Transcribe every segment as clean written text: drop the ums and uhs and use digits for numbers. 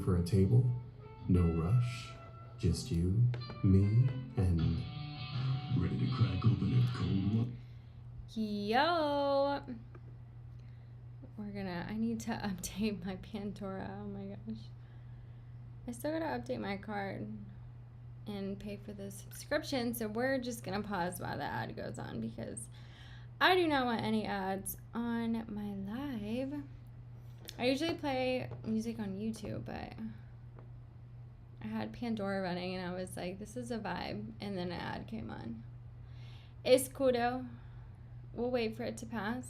for a table? No rush. Just you, me, and... Ready to crack open a cold one? Yo! I need to update my Pandora. Oh my gosh. I still gotta update my card and pay for the subscription, so we're just gonna pause while the ad goes on because I do not want any ads on my live. I usually play music on YouTube, but I had Pandora running and I was like, this is a vibe, and then an ad came on. Escudo. We'll wait for it to pass.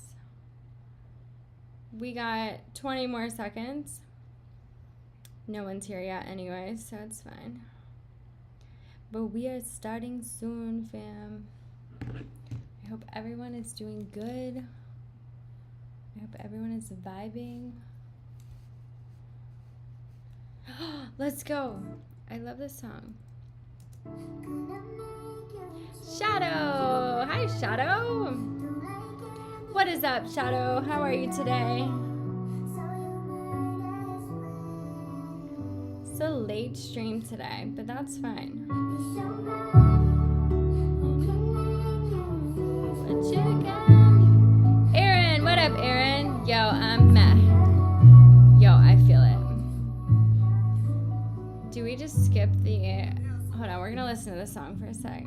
We got 20 more seconds. No one's here yet anyway, so it's fine. But we are starting soon, fam. I hope everyone is doing good. I hope everyone is vibing. Let's go. I love this song. Shadow. Hi, Shadow. What is up, Shadow? How are you today? It's a late stream today, but that's fine. Aaron, what up, Aaron? Yo, I'm meh. Yo, I feel it. Do we just skip the... Hold on, we're gonna listen to this song for a sec.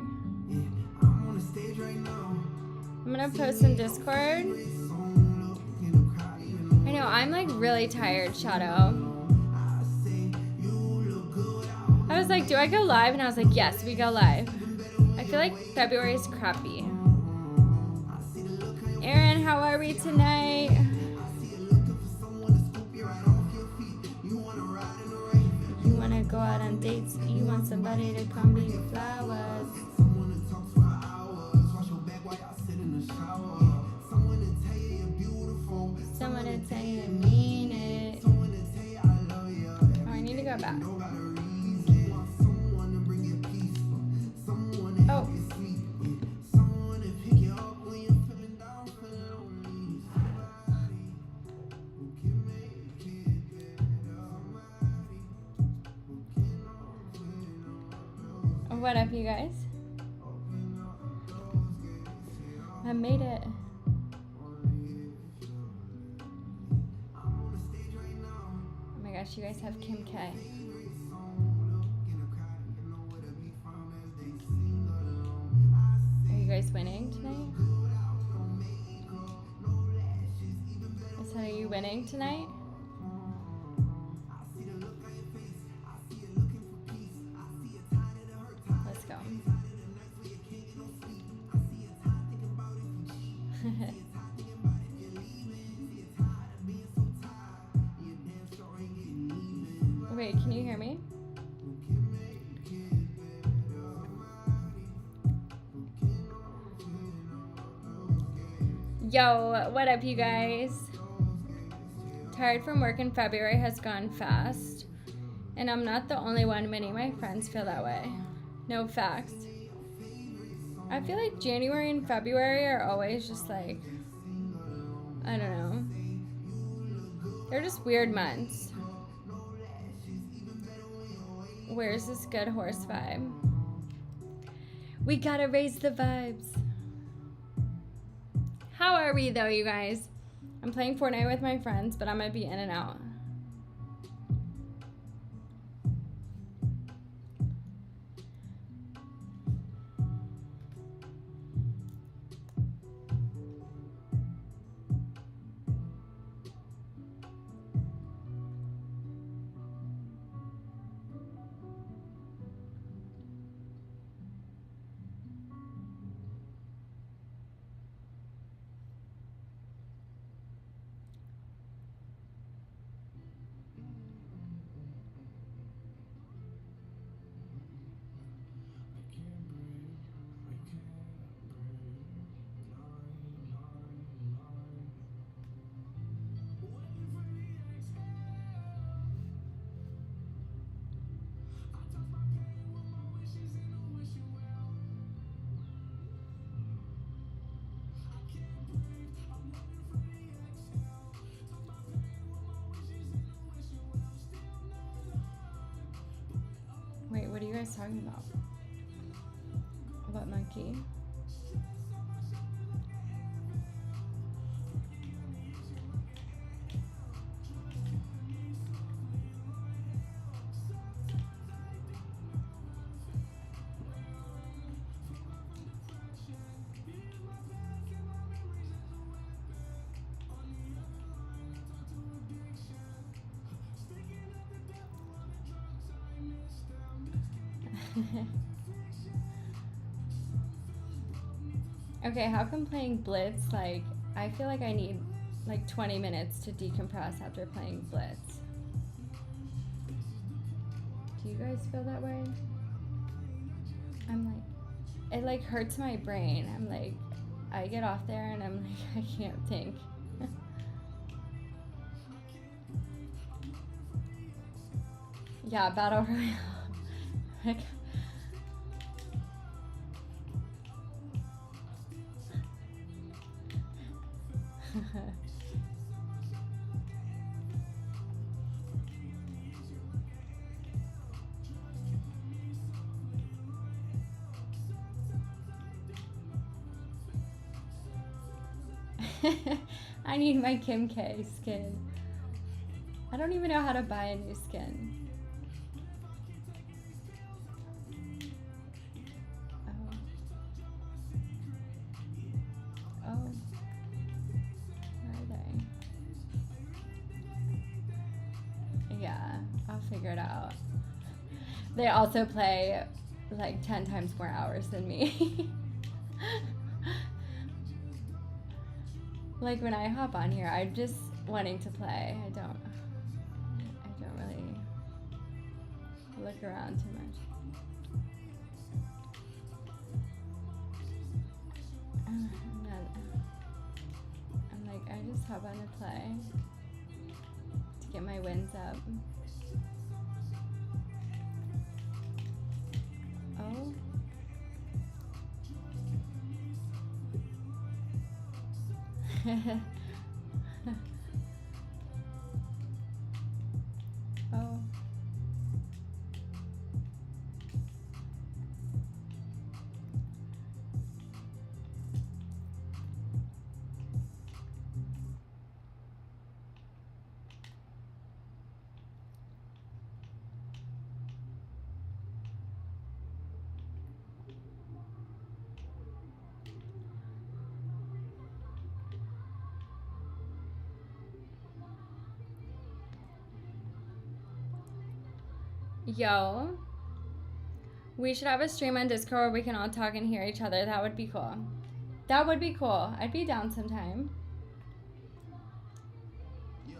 I'm gonna post in Discord. I know, I'm like really tired, Shadow. I was like, do I go live? And I was like, yes, we go live. I feel like February is crappy. Aaron, how are we tonight? You wanna go out on dates? You want somebody to come bring you flowers? Someone to tell you you mean it. Oh, I need to go back. Oh. What up, you guys? I made it. Oh my gosh, you guys have Kim K. Are you guys winning tonight? So are you winning tonight? Let's go. Wait, can you hear me? Yo, what up, you guys? Tired from work, and February has gone fast. And I'm not the only one. Many of my friends feel that way. No facts. I feel like January and February are always just like, I don't know. They're just weird months. Where's this good horse vibe? We gotta raise the vibes. How are we though, you guys? I'm playing Fortnite with my friends, but I might be in and out. guys talking about? What monkey? Okay, how come playing Blitz, like, I feel like I need like 20 minutes to decompress after playing Blitz. Do you guys feel that way? I'm like, it like hurts my brain. I'm like, I get off there and I'm like, I can't think. Yeah, Battle Royale. Like, I need my Kim K skin. I don't even know how to buy a new skin. Oh. Where are they? Yeah, I'll figure it out. They also play like 10 times more hours than me. Like when I hop on here, I'm just wanting to play. I don't really look around too much. I'm like, I just hop on to play to get my wins up. Oh. Oh. Yo, we should have a stream on Discord where we can all talk and hear each other. That would be cool. That would be cool. I'd be down sometime. Yeah.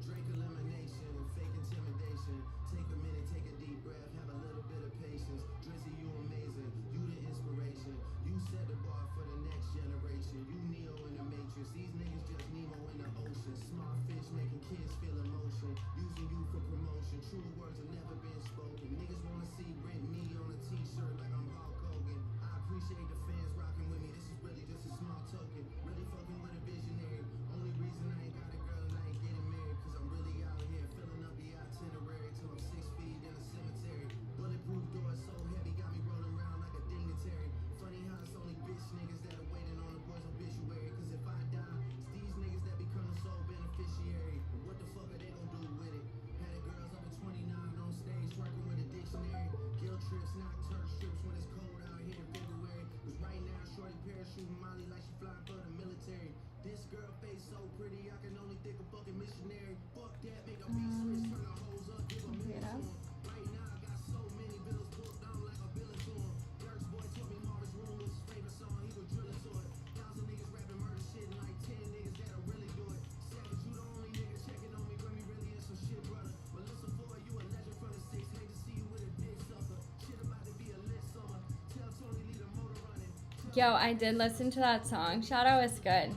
Drink elimination, fake intimidation. Take a minute, take a deep breath, have a little bit of patience. Drizzy, you amazing. You the inspiration. You set the bar for the next generation. You Neo in the Matrix. These niggas just Nemo in the ocean. Smart fish making kids feel emotion. Using you for promotion. True words have never been spoken. Niggas wanna see rent me on a t-shirt like I'm Hulk Hogan. I appreciate the fans rocking with me. This is really just a small token. Really fucking with a visionary. Only reason I ain't got a girl and I ain't getting married. Cause I'm really out here filling up the itinerary till I'm 6 feet in a cemetery. Bulletproof doors so heavy got me rolling around like a dignitary. Funny how it's only bitch niggas that are waiting on the boys obituary. Cause if I die, it's these niggas that become the sole beneficiary. And what the fuck are they gonna do with it? Had girls up at 29 on stage twerking with a dictionary. Guilt trips, not turf strips when it's cold out here in February. Cause right now, shorty parachuting Molly like she flying for the military. This girl face so pretty, I can only think of fucking missionary. Fuck that, make a beat switch, turn the hoes up, give a minute to 'em. Right now, I got so many bills booked, I'm like a billion to 'em. Dirk's boy told me Marvin's Room was his favorite song, he would drill it to it. 1,000 niggas rapping murder shit and like 10 niggas that'll really do it. Savage, you the only nigga checking on me when we really in some shit, brother. Melissa Ford, you a legend from the 6, hate to see you with a dick sucker. Shit about to be a lit summer. Tell Tony leave the motor running. Yo, I did listen to that song. Shadow is good.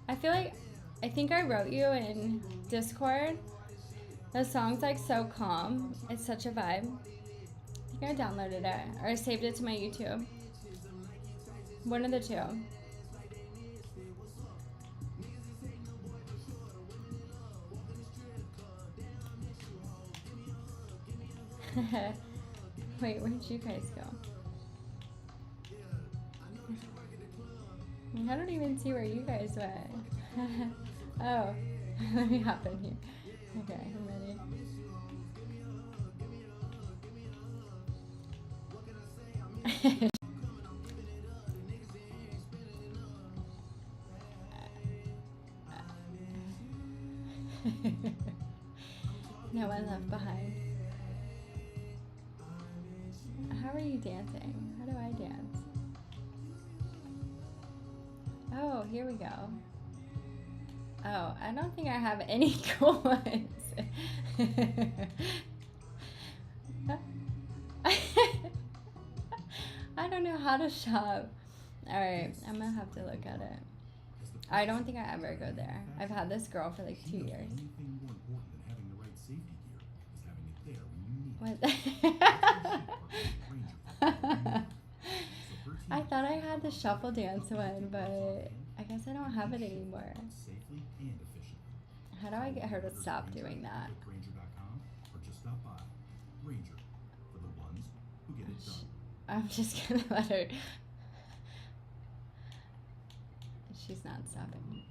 I feel like, I think I wrote you in Discord. The song's like so calm. It's such a vibe. I think I downloaded it or I saved it to my YouTube. One of the two. Wait, where'd you guys go? I don't even see where you guys went. Oh, let me hop in here. Okay, I'm ready. No one left behind. How are you dancing? How do I dance? Oh, here we go. Oh, I don't think I have any cool ones. I don't know how to shop. Alright, I'm gonna have to look at it. I don't think I ever go there. I've had this girl for like 2 years. What? I thought I had the shuffle dance one, but I guess I don't have it anymore. How do I get her to stop doing that? I'm just gonna let her. She's not stopping.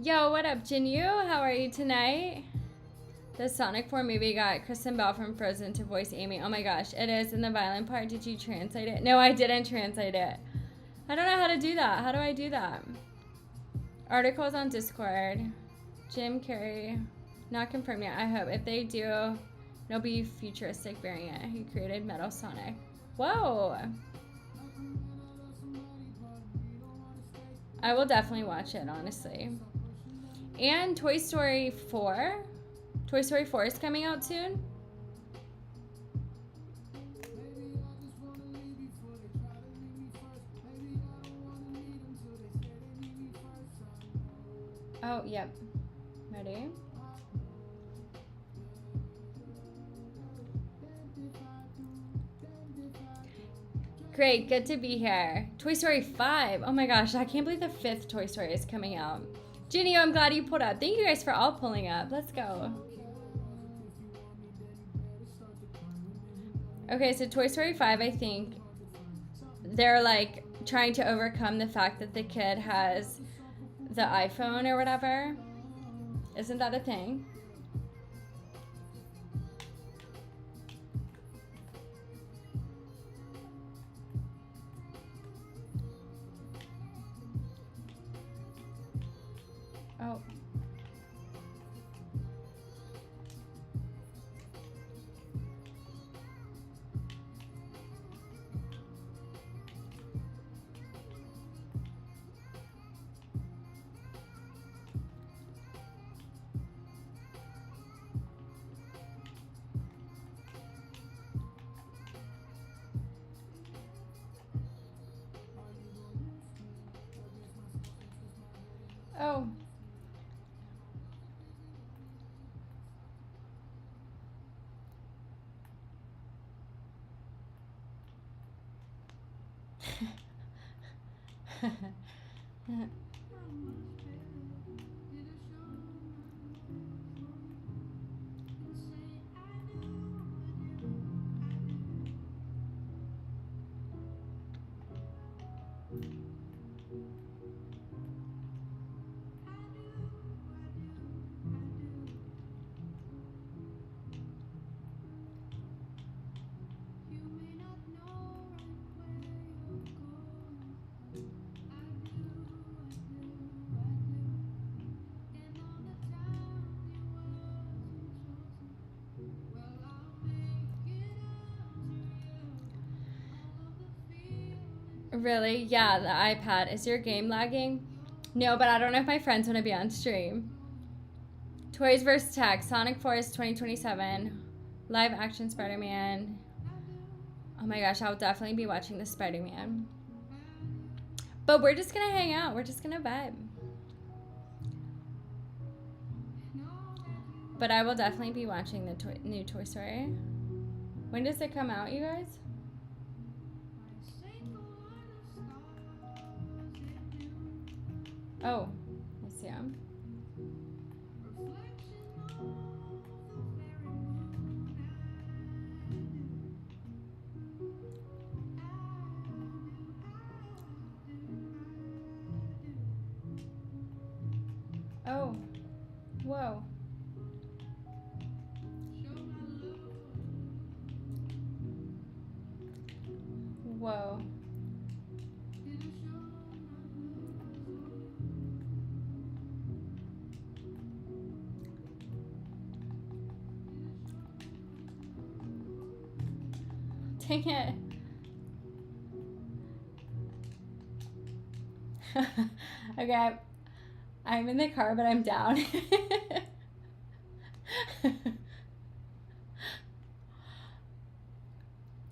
Yo, what up, Jinyu? How are you tonight? The Sonic 4 movie got Kristen Bell from Frozen to voice Amy. Oh my gosh, it is in the violin part. Did you translate it? No, I didn't translate it. I don't know how to do that. How do I do that? Articles on Discord. Jim Carrey. Not confirmed yet. I hope. If they do, it'll be futuristic variant. He created Metal Sonic. Whoa. I will definitely watch it, honestly. And Toy Story 4. Toy Story 4 is coming out soon. Oh, yep. Ready? Great, good to be here. Toy Story 5. Oh my gosh, I can't believe the 5th Toy Story is coming out. Ginny, I'm glad you pulled up. Thank you guys for all pulling up. Let's go. Okay, so Toy Story 5, I think they're like trying to overcome the fact that the kid has the iPhone or whatever. Isn't that a thing? Oh. Oh. Really? Yeah, the iPad. Is your game lagging? No, but I don't know if my friends want to be on stream. Toys vs. Tech, Sonic Force 2027, live action Spider-Man. Oh my gosh, I'll definitely be watching the Spider-Man. But we're just gonna hang out. We're just gonna vibe. But I will definitely be watching the new Toy Story. When does it come out, you guys? Oh, I see him. Oh, whoa. Whoa. Dang it. Okay, I'm in the car, but I'm down.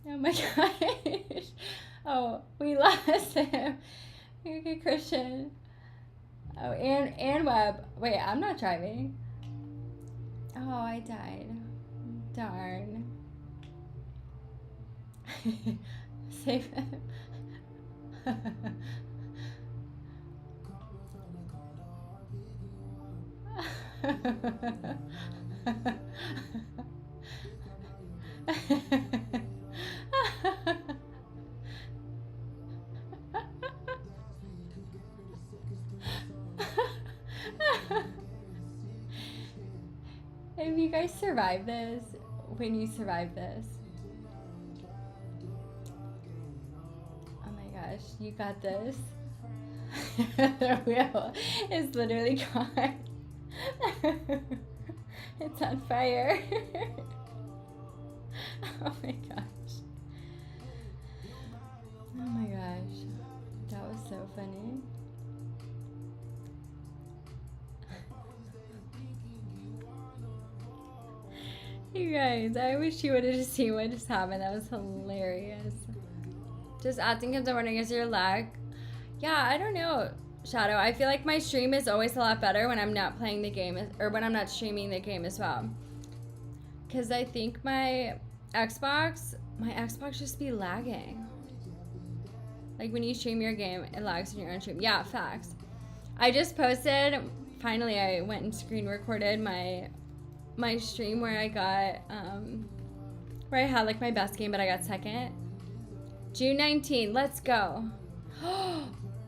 Oh my gosh. Oh, we lost him. Okay, Christian. Oh, and Webb. Wait, I'm not driving. Oh, I died. Darn. Save him. If you guys survive this, when you survive this, oh my gosh, you got this. The wheel is literally gone. It's on fire. Oh my gosh. Oh my gosh. That was so funny. You guys, I wish you would have just seen what just happened. That was hilarious. Just asking him wondering, is your lag? Yeah, I don't know, Shadow. I feel like my stream is always a lot better when I'm not playing the game, or when I'm not streaming the game as well. Because I think my Xbox just be lagging. Like when you stream your game, it lags when you're on stream. Yeah, facts. I just posted, finally I went and screen recorded my stream where I got, where I had like my best game, but I got second. June 19, let's go.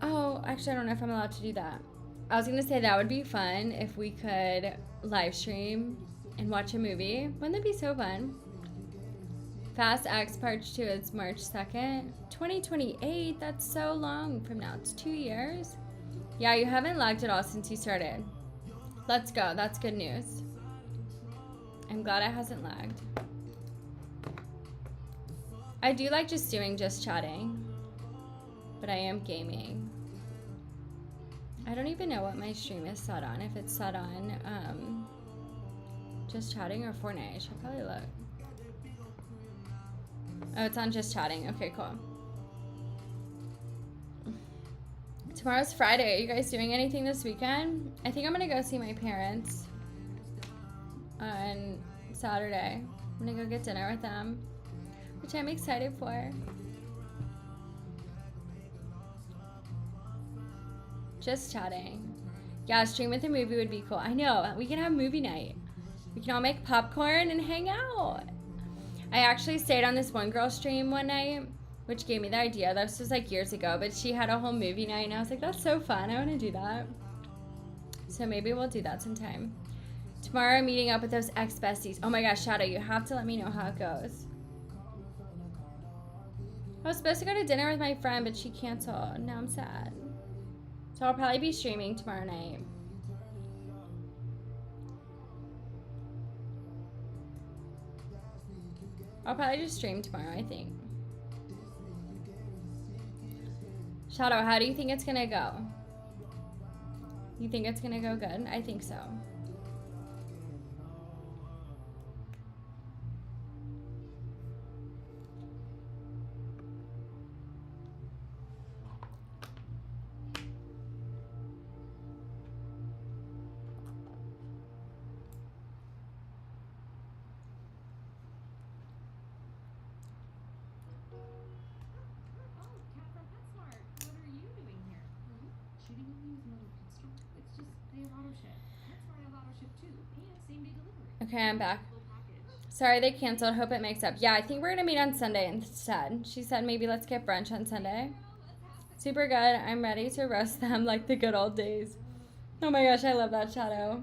Oh, actually, I don't know if I'm allowed to do that. I was gonna say that would be fun if we could live stream and watch a movie. Wouldn't that be so fun? Fast X Part 2 is March 2nd. 2028, that's so long from now. It's 2 years. Yeah, you haven't lagged at all since you started. Let's go, that's good news. I'm glad it hasn't lagged. I do like just chatting, but I am gaming. I don't even know what my stream is set on. If it's set on just chatting or Fortnite, I should probably look. Oh, it's on just chatting. Okay, cool. Tomorrow's Friday. Are you guys doing anything this weekend? I think I'm gonna go see my parents on Saturday. I'm gonna go get dinner with them, which I'm excited for. Just chatting. Yeah, stream with a movie would be cool. I know, we can have movie night. We can all make popcorn and hang out. I actually stayed on this one girl's stream one night, which gave me the idea. This was like years ago, but she had a whole movie night and I was like, that's so fun. I want to do that. So maybe we'll do that sometime. Tomorrow I'm meeting up with those ex-besties. Oh my gosh, Shadow, you have to let me know how it goes. I was supposed to go to dinner with my friend, but she canceled. Now I'm sad. So I'll probably be streaming tomorrow night. I'll probably just stream tomorrow, I think. Shadow, how do you think it's gonna go? You think it's gonna go good? I think so. Okay, I'm back. Sorry they canceled. Hope it makes up. Yeah, I think we're gonna meet on Sunday instead. She said maybe let's get brunch on Sunday. Super good. I'm ready to roast them like the good old days. Oh my gosh, I love that, Shadow.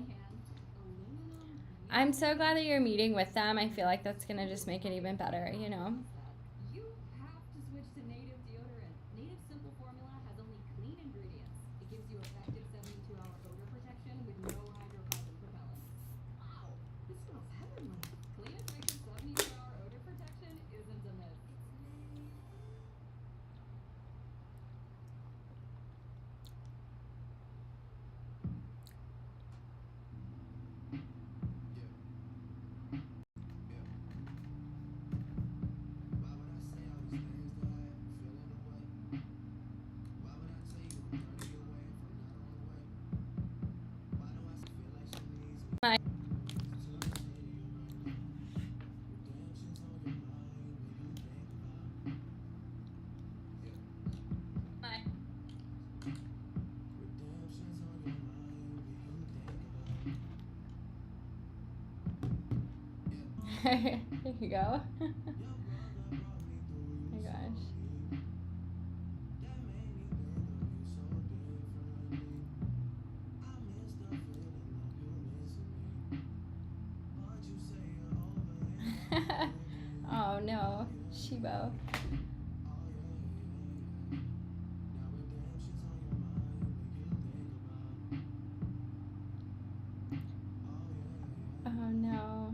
I'm so glad that you're meeting with them. I feel like that's gonna just make it even better, you know? There you go. Oh my gosh. Oh no, Shibo. Oh no.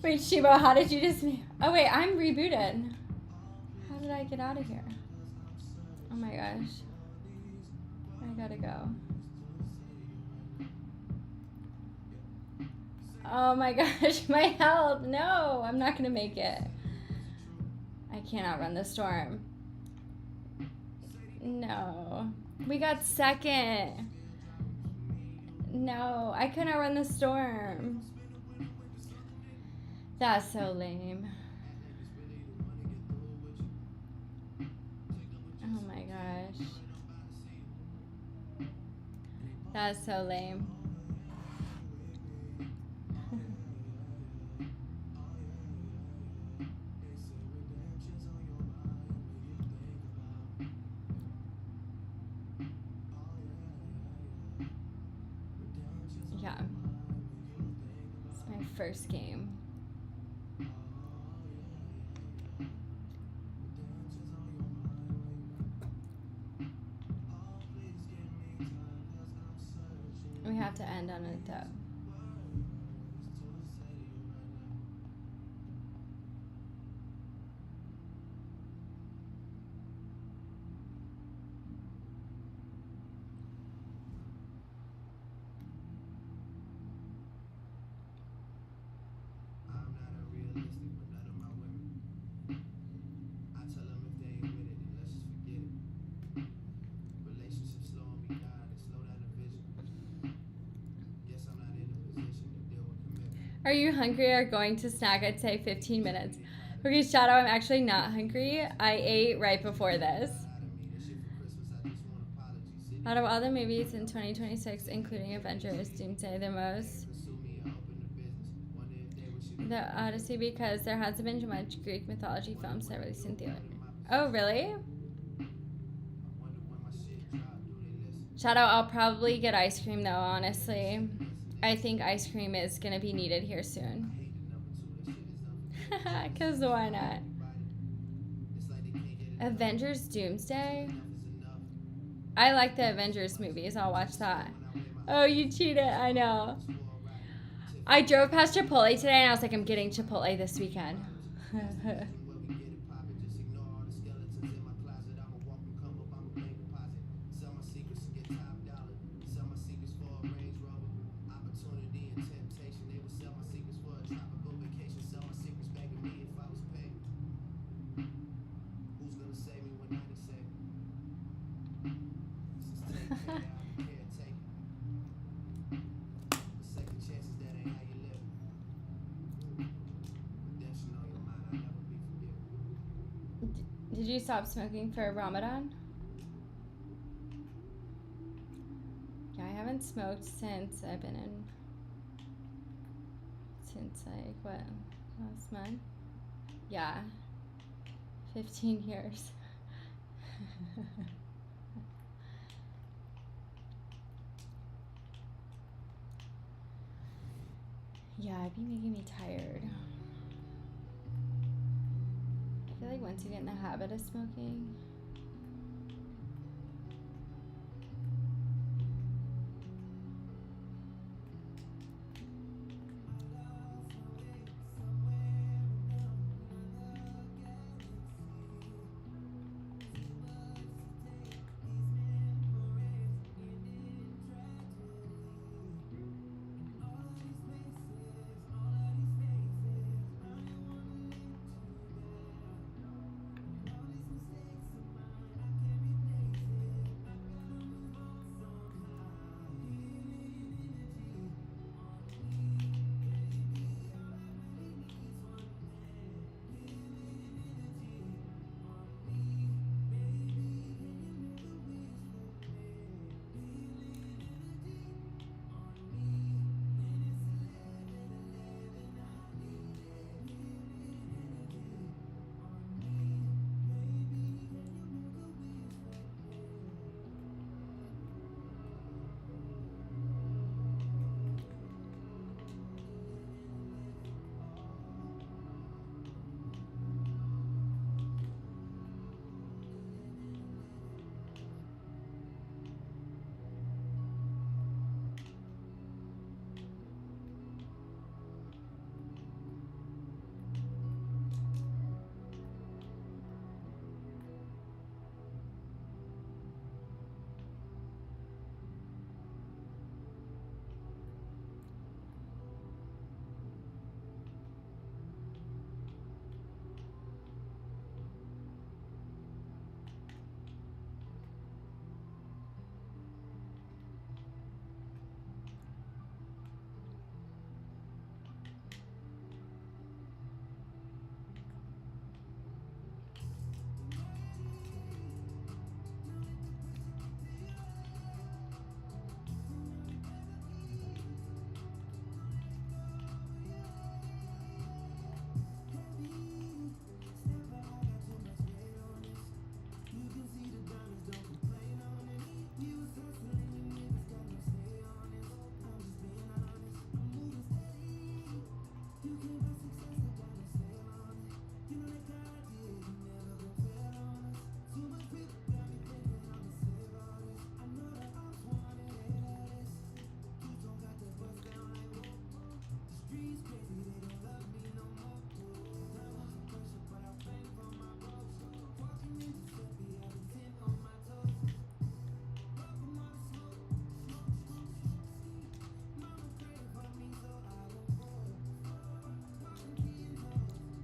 Wait, Shibo, how did you just... Oh wait, I'm rebooted. How did I get out of here? Oh my gosh. I gotta go. Oh my gosh, my health. No, I'm not gonna make it. I can't outrun the storm. No. We got second. No, I couldn't outrun the storm. That's so lame. Oh my gosh. That's so lame. Yeah. It's my first game. We have to end on a dub. Are you hungry or going to snack? I'd say 15 minutes. Okay, Shadow, I'm actually not hungry. I ate right before this. Out of all the movies in 2026, including Avengers, Doomsday, the most... The Odyssey, because there hasn't been much Greek mythology films that released in theater. Oh, really? Shadow, I'll probably get ice cream though, honestly. I think ice cream is gonna be needed here soon. Cause why not? Avengers Doomsday? I like the Avengers movies. I'll watch that. Oh, you cheated. I know. I drove past Chipotle today and I was like, I'm getting Chipotle this weekend. Where we get it poppin', just ignore all the skeletons in my closet. I'm a walk and come up, I'm a bank deposit. Sell my secrets to get top dollar. Sell my secrets for a Range Rover. Opportunity and temptation. They would sell my secrets for a tropical vacation. Sell my secrets back to me if I was paid. Who's gonna save me when 90 say? Since take care, I'm the caretaker. The second chances, that ain't how you live. Redemption on your mind, I'll never be forgiven. Did you stop smoking for Ramadan? Yeah, I haven't smoked since I've been in. Since like what? Last month? Yeah. 15 years. Yeah, it'd be making me tired. I feel like once you get in the habit of smoking,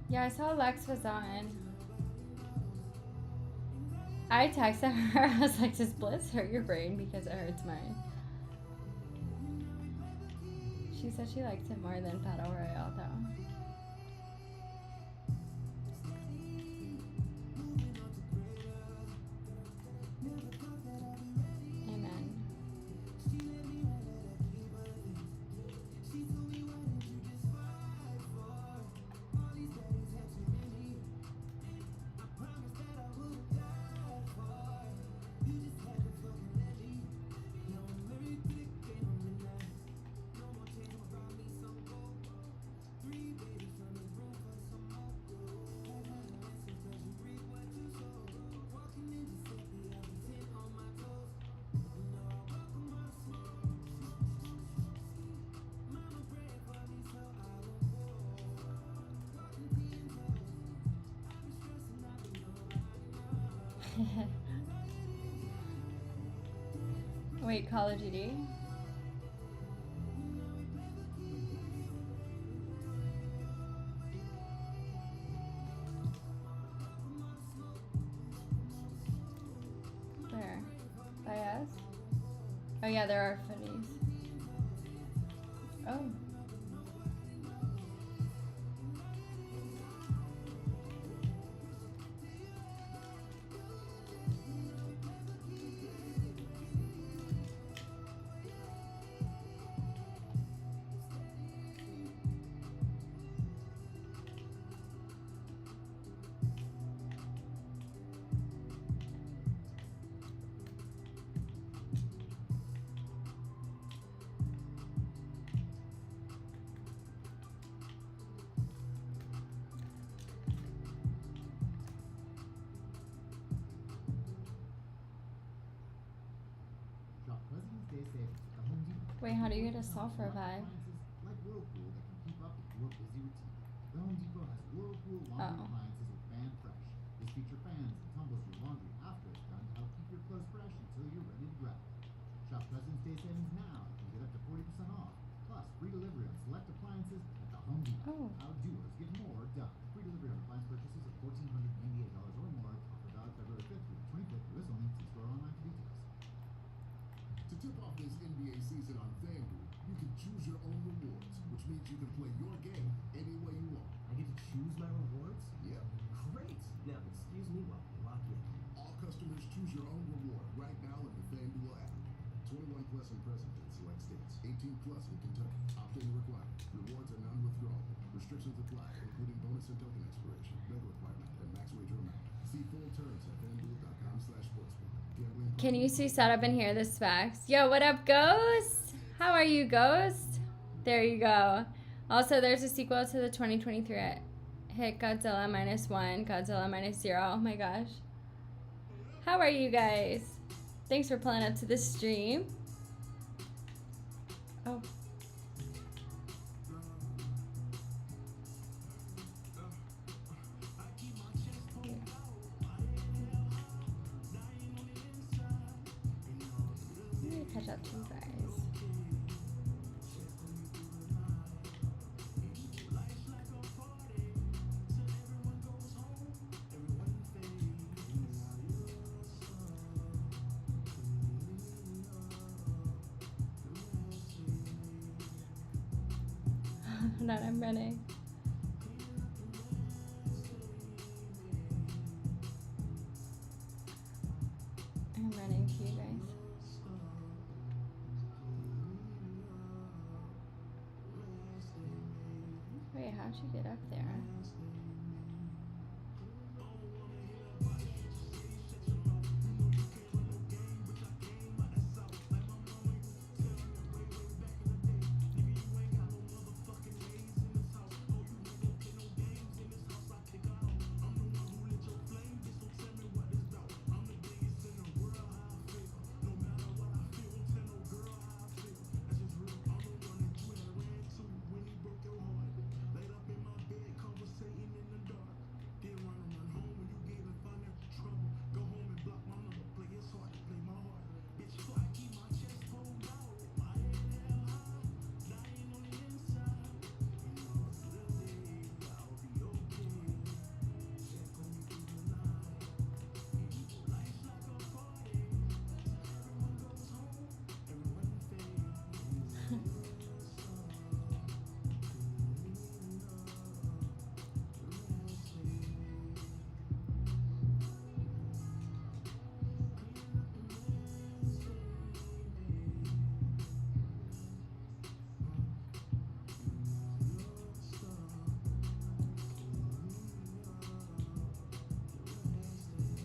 yeah, I saw Lex was on. I texted her, I was like, does Bliss hurt your brain because it hurts mine? She said she likes it more than Battle Royale though. Amen. Wait, Call of Duty? Where? By us? Oh yeah, there are footies. Oh. Shop President's Day savings at the Home Depot. Wait, how do you get a sulfur vibe? Appliances like Whirlpool that can keep up with your busy routine. The Home Depot has Whirlpool laundry Oh. appliances with Fan Fresh. This feature fans and tumbles your laundry after it's done to help keep your clothes fresh until you're ready to grab it. Shop President's Day savings now and get up to 40% off. Plus, free delivery on select appliances at the Home Depot. Oh. How doers get more done. Free delivery on appliance purchases of $1,498 or more. Offer valid February 5th through the 25th. US only. See store online for details. To tip off this NBA season on FanDuel, you can choose your own rewards, which means you can play your game any way you want. I get to choose my rewards? Yep. Great! Now, excuse me while I lock in. All customers choose your own reward right now in the FanDuel app. 21 plus and present in select states. 18 plus in Kentucky. Opt-in required. Rewards are non-withdrawable. Restrictions apply, including bonus and token expiration, mega requirement, and max wager amount. See full terms at FanDuel.com/sportsbook. Gambling Can you see setup and hear the specs? Yo, what up, Ghost? How are you, Ghost? There you go. Also, there's a sequel to the 2023 hit Godzilla -1, Godzilla -0. Oh my gosh. How are you guys? Thanks for pulling up to the stream. Oh. Let me catch up to you guys. Hold on, I'm running. I'm running to you guys. Wait, how'd you get up there?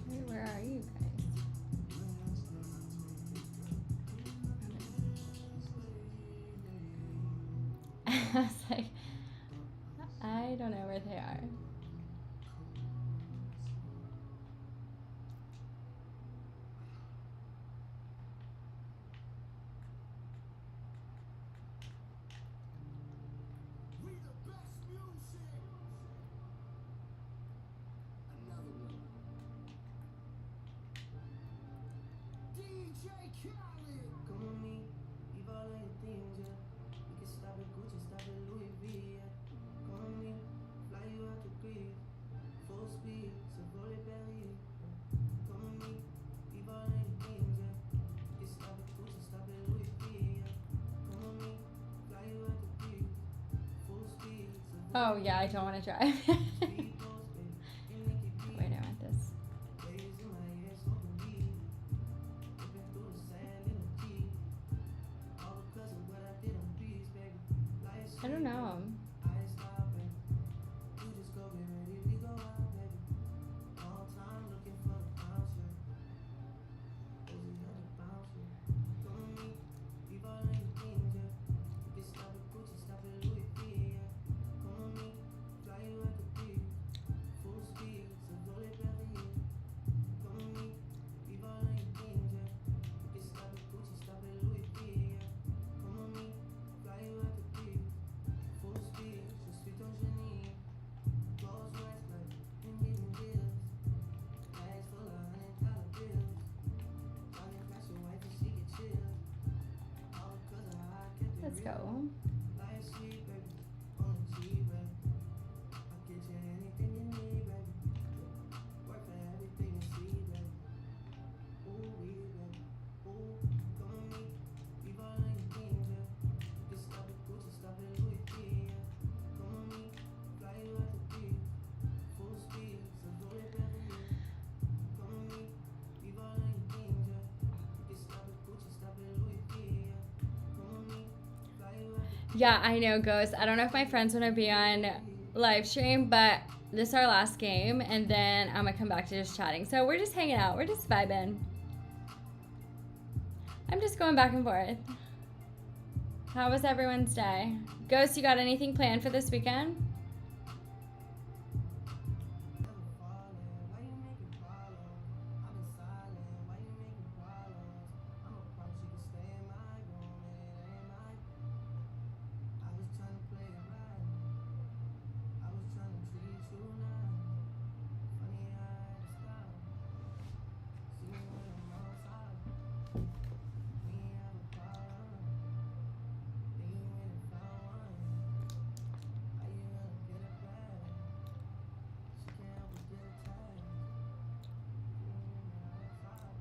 Wait, where are you guys? I was like, I don't know where they are. We the best music. Another one. DJ Khaled. Come on me, leave all of your things, yeah. We can stop at Gucci, stop at Louis V, yeah. Come on me, fly you out to Greece, full speed, so volley belly. Come on me, leave all of your things, yeah. We can stop at Gucci, stop at Louis V, yeah. Come on me, fly you out to Greece, full speed, so Oh yeah, I don't want to drive. speed post, baby. And they keep Wait, I want this. waves in my hair, smoking weed. Looking through the sand in the Jeep. All because of what I did on beats, baby. Life's I don't know. I ain't stopping. You just go get ready, we go out, baby. All time looking for the bouncer. Rosie had to bounce it. Come with me, leave all of your things, yeah. We can stop at Gucci, stop at Louis V, yeah. Come with me, fly you at the beach. Full speed, so roll it belly, yeah. Come with me, leave all of your things, yeah. We can stop at Gucci, stop at Louis V, yeah. Come with me, fly you at the beach. Full speed, je suis ton génie. Rolls Royce, like, and getting deals. Bags full of $100 bills. Trying to catch your wife and she get chills. All because of how I kept it Let's real. go. Life sweet, baby, on the G, baby. I'll get you anything you need, baby. Work for everything you see, baby. Ooh, we, baby. Ooh, come with me, leave all of your things, yeah. We can stop at Gucci, stop at Louis V, yeah. Come with me, fly you out the beach. Full speed, so roll it belly, yeah. Come with me, leave all of your things, yeah. We can stop at Gucci, stop at Louis V, yeah. Come with me, fly you out the Yeah, I know, Ghost. I don't know if my friends want to be on live stream, but this is our last game, and then I'm gonna come back to just chatting. So we're just hanging out. We're just vibing. I'm just going back and forth. How was everyone's day? Ghost, you got anything planned for this weekend? never falling. Why you making problems? I've been silent. Why you making problems? I'm a promise you can stay in my room and it ain't mine. I was trying to play it right. I was trying to treat you nice. Funny how I had to stop. See me when I'm outside. We ain't have a problem. Then you went and found one. How you gonna get it back? She can't help but get attached. You on the outside.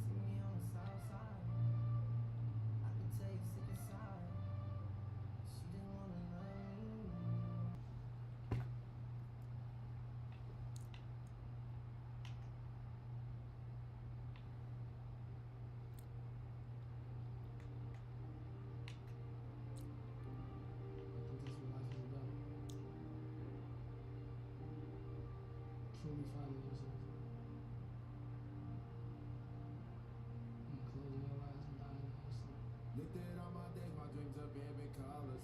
See me on the south side. I could tell you sick inside. She didn't wanna love me. Truly finding yourself. And closing your eyes and dying in your sleep. Lifted on my days, my dreams are vivid colors.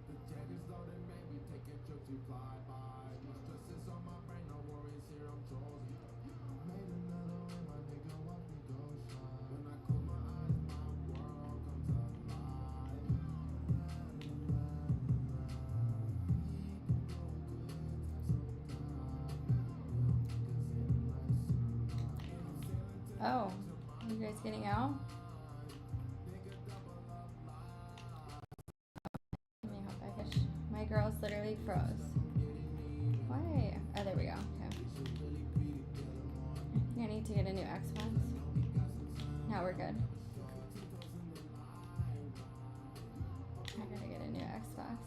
The jackets loaded, maybe taking trips we fly by. No stresses on my brain, no worries here, I'm chosen. Made another way, my nigga, watch me go shine. When I close my eyes, my world comes alive. Oh, you guys getting out? Let me hope I fish. My girls literally froze. Why? Oh, there we go. Okay. I think I need to get a new Xbox. Now we're good. I gotta get a new Xbox.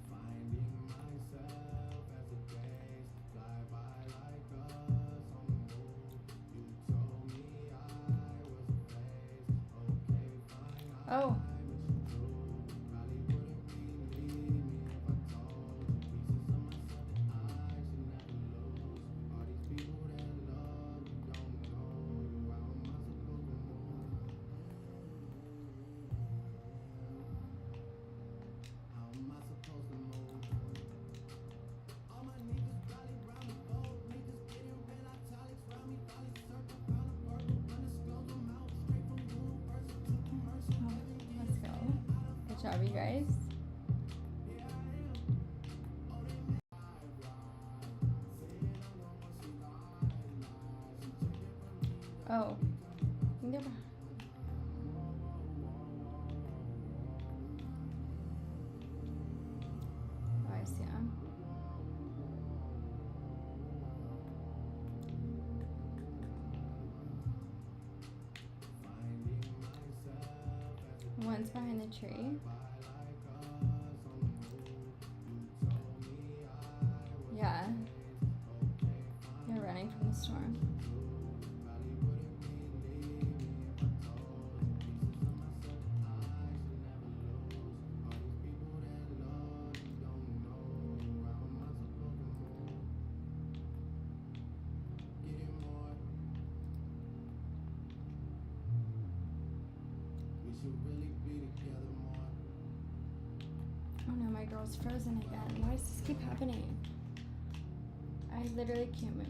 Finding myself as the days fly by like us on the move. You told me I was a phase. Okay, fine, I Oh, wish you knew. Probably wouldn't believe me if I told you pieces of myself that I should never lose. All these people that love you don't know you. How am I supposed to move? How am I supposed to move? All my job, you guys. Oh. Never. Oh, I see. One's behind the tree. Yeah. They're running from the storm. Oh no, my girl's frozen again. Why does this keep happening? I literally can't move.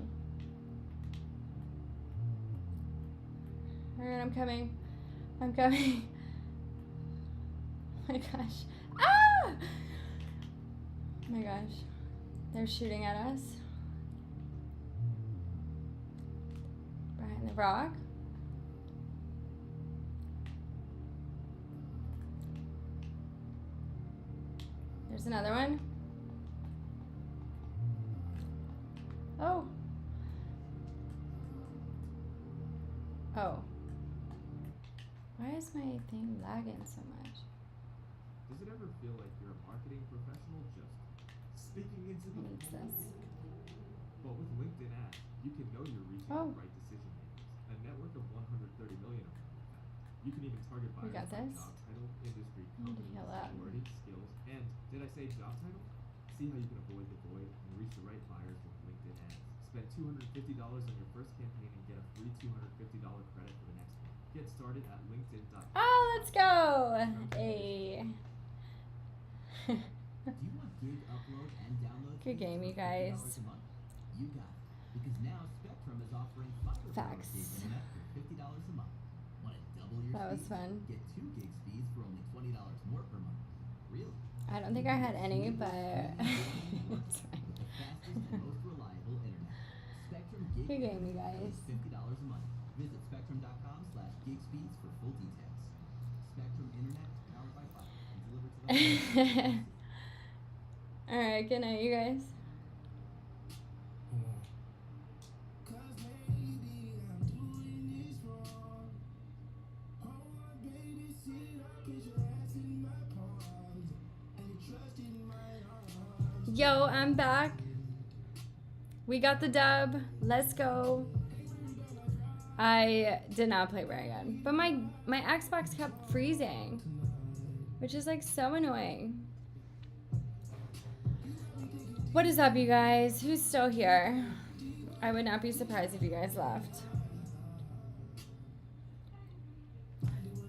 Alright, I'm coming. I'm coming. Oh my gosh. Ah! Oh my gosh. They're shooting at us. Behind the rock. There's another one. Oh. Oh. Why is my thing lagging so much? Does it ever feel like you're a marketing professional just speaking into the What is this? But with LinkedIn ads, you can know you're reaching Oh. the right decision makers. A network of 130 million of them. in fact. You can even target We buyers got by this. job title, industry, I need to company, heal up. seniority, skills, and did I say job title? See how you can avoid the void and reach the right buyers with LinkedIn ads. Spend $250 on your first campaign and get a free $250 credit for the next one. Get started at LinkedIn.com. Oh, let's go. Hey. Do you want gig upload and download Good speeds game, for you guys. $50 a month? You got it. Because now Spectrum is offering fiber Facts. gig internet for $50 a month. Want to double your That was speeds? fun. Get 2 gig speeds for only $20 more per month. Really? I don't think I had any, but it's fine. With the fastest and most reliable internet. Spectrum gig Good game, you internet guys. is $50 a month. Visit spectrum.com/gigspeeds for full details. Spectrum internet powered by fiber and delivered to the home. Alright, good night, you guys. Cause maybe I'm doing this wrong. Hold on, baby, sit up, put your ass in my palms. And you trust in my arms. Yo, I'm back. We got the dub. Let's go. I did not play very good, but my Xbox kept freezing, which is like so annoying. What is up, you guys? Who's still here? I would not be surprised if you guys left.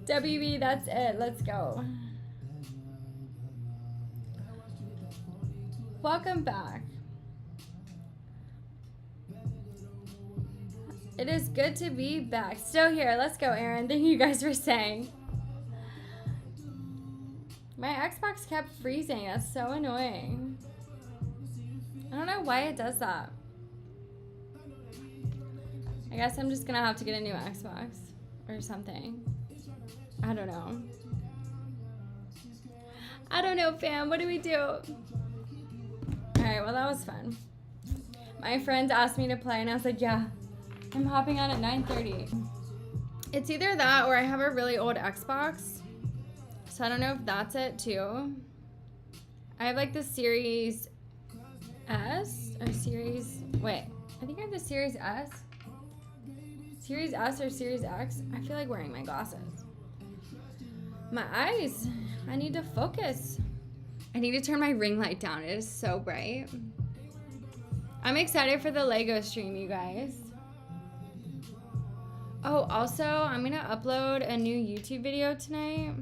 WB, that's it. Let's go. Welcome back. It is good to be back. Still here. Let's go, Aaron. Thank you guys for saying. My Xbox kept freezing. That's so annoying. I don't know why it does that. I guess I'm just gonna have to get a new Xbox or something. I don't know. I don't know, fam. What do we do? Alright, well, that was fun. My friends asked me to play, and I was like, yeah. I'm hopping on at 9:30. It's either that or I have a really old Xbox. So I don't know if that's it too. I have like the Series S or Series... Wait, I think I have the Series S. Series S or Series X. I feel like wearing my glasses. My eyes. I need to focus. I need to turn my ring light down. It is so bright. I'm excited for the Lego stream, you guys. Oh, also, I'm going to upload a new YouTube video tonight.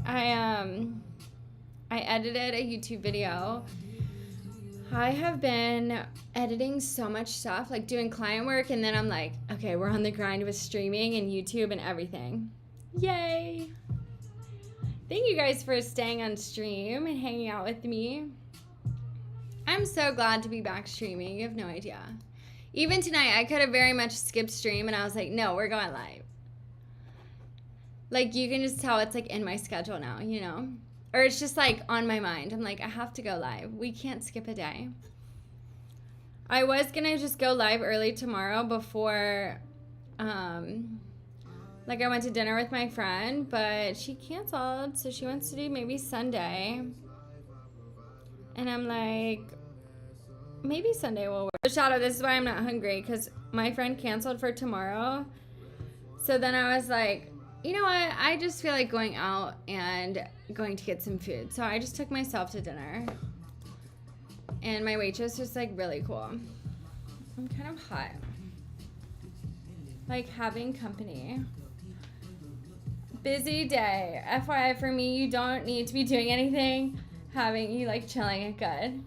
I edited a YouTube video. I have been editing so much stuff, like doing client work, and then I'm like, Okay, we're on the grind with streaming and YouTube and everything. Yay! Thank you guys for staying on stream and hanging out with me. I'm so glad to be back streaming. You have no idea. Even tonight, I could have very much skipped stream, and I was like, no, we're going live. Like, you can just tell it's, like, in my schedule now, you know? Or it's just, like, on my mind. I'm like, I have to go live. We can't skip a day. I was going to just go live early tomorrow before, like, I went to dinner with my friend, but she canceled, so she wants to do maybe Sunday. And I'm like, maybe Sunday will work. Shadow, this is why I'm not hungry, because my friend canceled for tomorrow. So then I was like, you know what? I just feel like going out and going to get some food. So I just took myself to dinner. And my waitress was like really cool. I'm kind of hot. Like having company. Busy day. FYI for me, you don't need to be doing anything. You like chilling is good.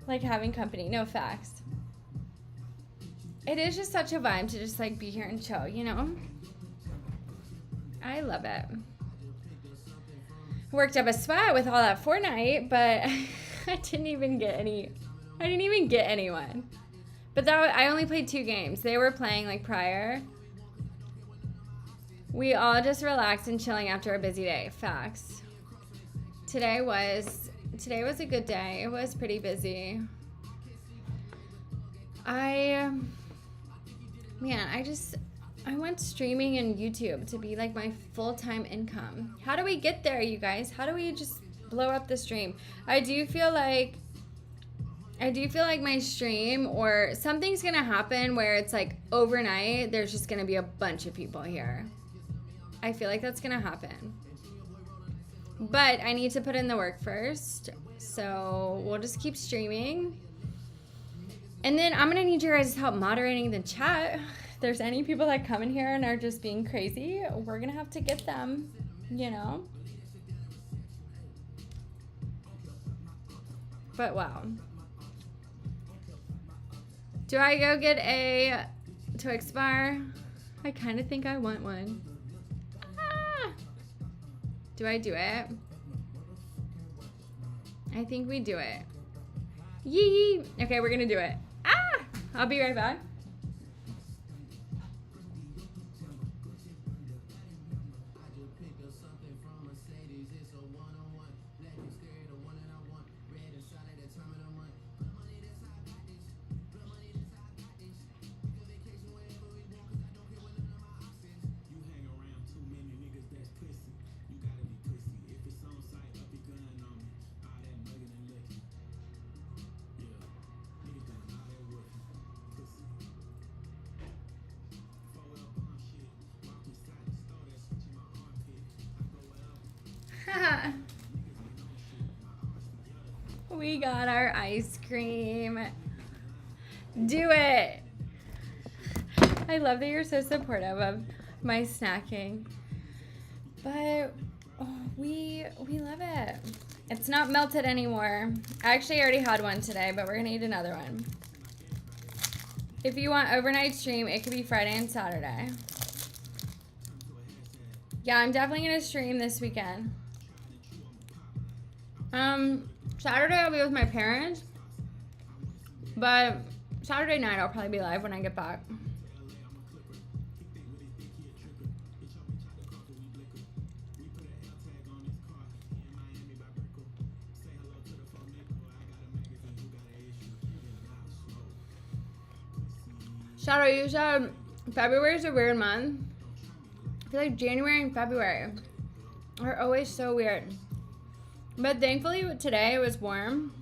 Like having company, no facts. It is just such a vibe to just like be here and chill, you know? I love it. Worked up a sweat with all that Fortnite, but I didn't even get anyone. But I only played 2 games. They were playing like prior. We all just relaxed and chilling after a busy day. Facts. Today was a good day. It was pretty busy. I want streaming and YouTube to be like my full-time income. How do we get there, you guys? How do we just blow up the stream? I do feel like my stream or something's gonna happen where it's like overnight there's just gonna be a bunch of people here. I feel like that's gonna happen. But I need to put in the work first. So we'll just keep streaming. And then I'm gonna need your guys' help moderating the chat. If there's any people that come in here and are just being crazy, we're gonna have to get them, you know? But wow. Do I go get a Twix bar? I kind of think I want one. Ah! Do I do it? I think we do it. Yee! Okay, we're gonna do it. Ah! I'll be right back. We got our ice cream. Do it. I love that you're so supportive of my snacking. But we love it. It's not melted anymore. I actually already had one today, but we're gonna eat another one. If you want overnight stream, it could be Friday and Saturday. Yeah, I'm definitely gonna stream this weekend. Saturday I'll be with my parents, but Saturday night I'll probably be live when I get back. Shadow, you said February is a weird month. I feel like January and February are always so weird. But thankfully today it was warm.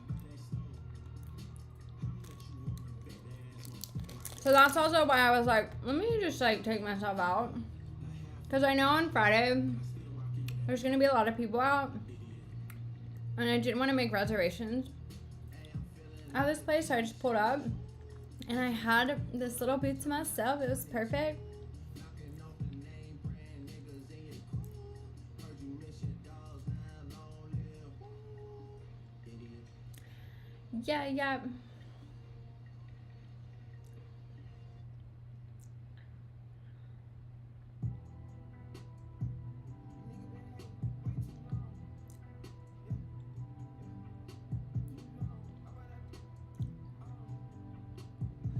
So that's also why I was like, let me just like take myself out. Because I know on Friday there's going to be a lot of people out. And I didn't want to make reservations at this place, so I just pulled up. And I had this little booth to myself. It was perfect. Yeah.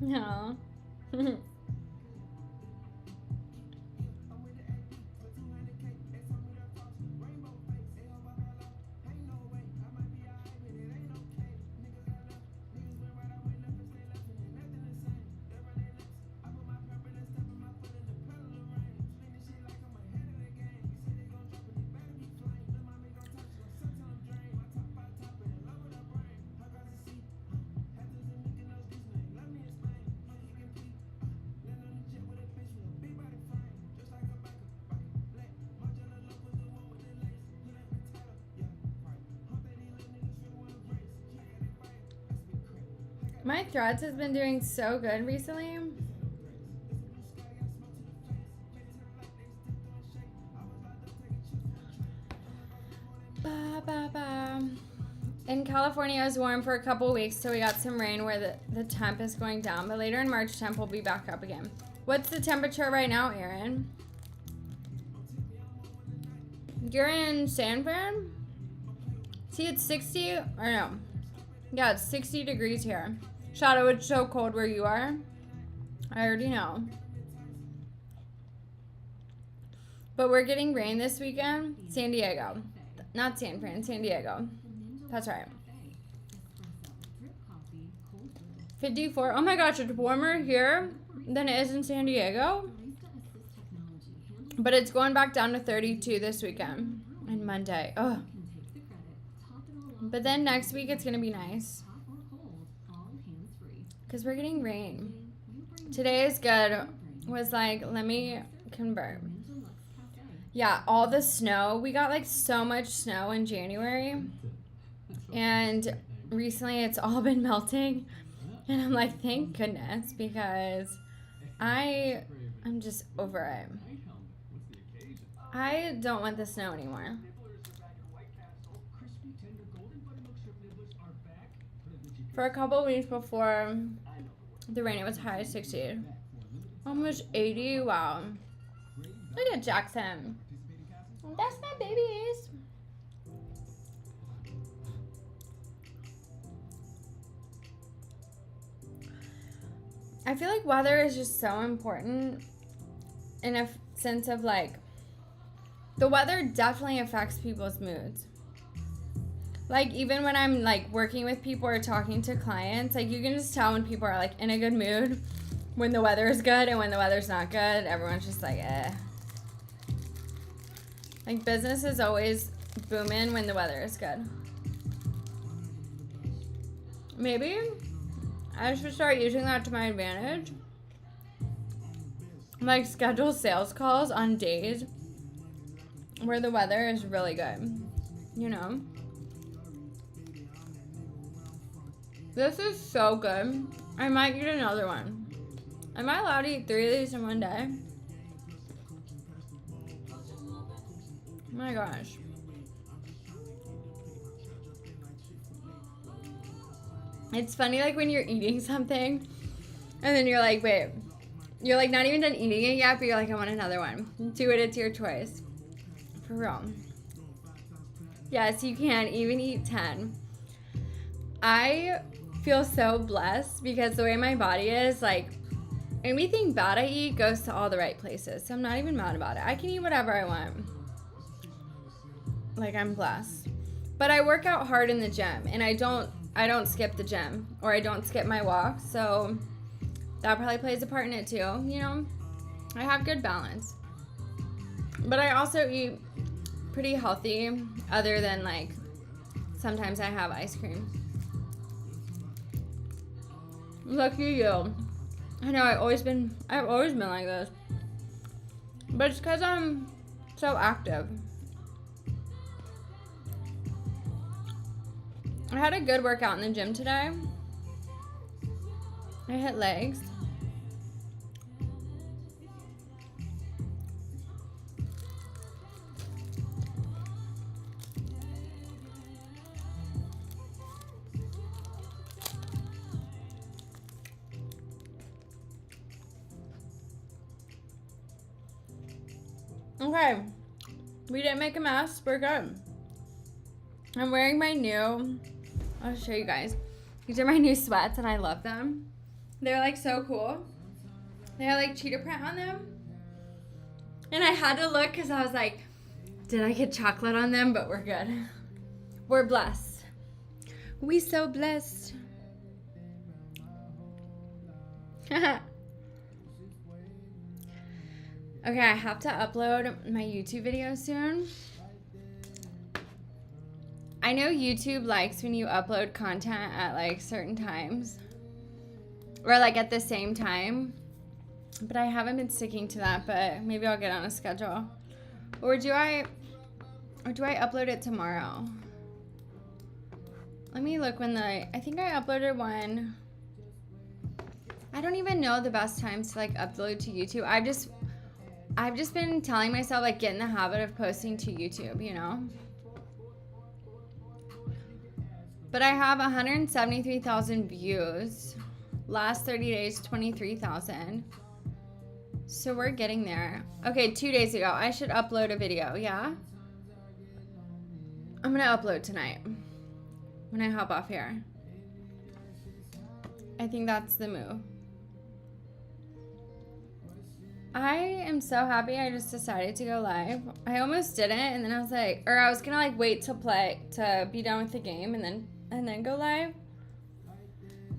No. My Threads has been doing so good recently. Ba, ba, ba. In California, it was warm for a couple weeks, so we got some rain where the temp is going down. But later in March, temp will be back up again. What's the temperature right now, Aaron? You're in San Fran? See, it's 60, or no. Yeah, it's 60 degrees here. Shadow, it's so cold where you are. I already know. But we're getting rain this weekend. San Diego. Not San Fran, San Diego. That's right. 54. Oh my gosh, it's warmer here than it is in San Diego. But it's going back down to 32 this weekend and Monday. Oh. But then next week it's going to be nice. Because we're getting rain. Today is good. Was like, let me convert. Yeah, all the snow. We got like so much snow in January. And recently it's all been melting. And I'm like, thank goodness. Because I'm just over it. I don't want the snow anymore. For a couple of weeks before the rain, it was high 60. Almost 80. Wow. Look at Jackson. That's my babies. I feel like weather is just so important in a sense of like, the weather definitely affects people's moods. Like, even when I'm, like, working with people or talking to clients, like, you can just tell when people are, like, in a good mood, when the weather is good, and when the weather's not good, everyone's just like, eh. Like, business is always booming when the weather is good. Maybe I should start using that to my advantage. Like, schedule sales calls on days where the weather is really good, you know? This is so good. I might get another one. Am I allowed to eat 3 of these in one day? Oh my gosh. It's funny, like, when you're eating something, and then you're like, wait. You're, like, not even done eating it yet, but you're like, I want another one. Do it, it's your choice. For real. Yes, you can even eat 10. I feel so blessed because the way my body is, like, anything bad I eat goes to all the right places. So I'm not even mad about it. I can eat whatever I want. Like, I'm blessed. But I work out hard in the gym, and I don't skip the gym, or I don't skip my walk. So that probably plays a part in it too, you know? I have good balance. But I also eat pretty healthy, other than, like, sometimes I have ice cream. Lucky you. I know I've always been like this. But it's because I'm so active. I had a good workout in the gym today. I hit legs. Okay, we didn't make a mess. We're good. I'm wearing my new, I'll show you guys. These are my new sweats and I love them. They're like so cool. They have like cheetah print on them. And I had to look because I was like, did I get chocolate on them? But we're good. We're blessed. We so blessed. Okay, I have to upload my YouTube video soon. I know YouTube likes when you upload content at like certain times. Or like at the same time. But I haven't been sticking to that, but maybe I'll get on a schedule. Or do I upload it tomorrow? Let me look when I think I uploaded one. I don't even know the best times to like upload to YouTube. I've just been telling myself like get in the habit of posting to YouTube, you know? But I have 173,000 views. Last 30 days, 23,000. So we're getting there. Okay, 2 days ago, I should upload a video, yeah? I'm gonna upload tonight when I hop off here. I think that's the move. I am so happy I just decided to go live. I almost didn't, and then I was like, or I was gonna like wait to be done with the game and then go live.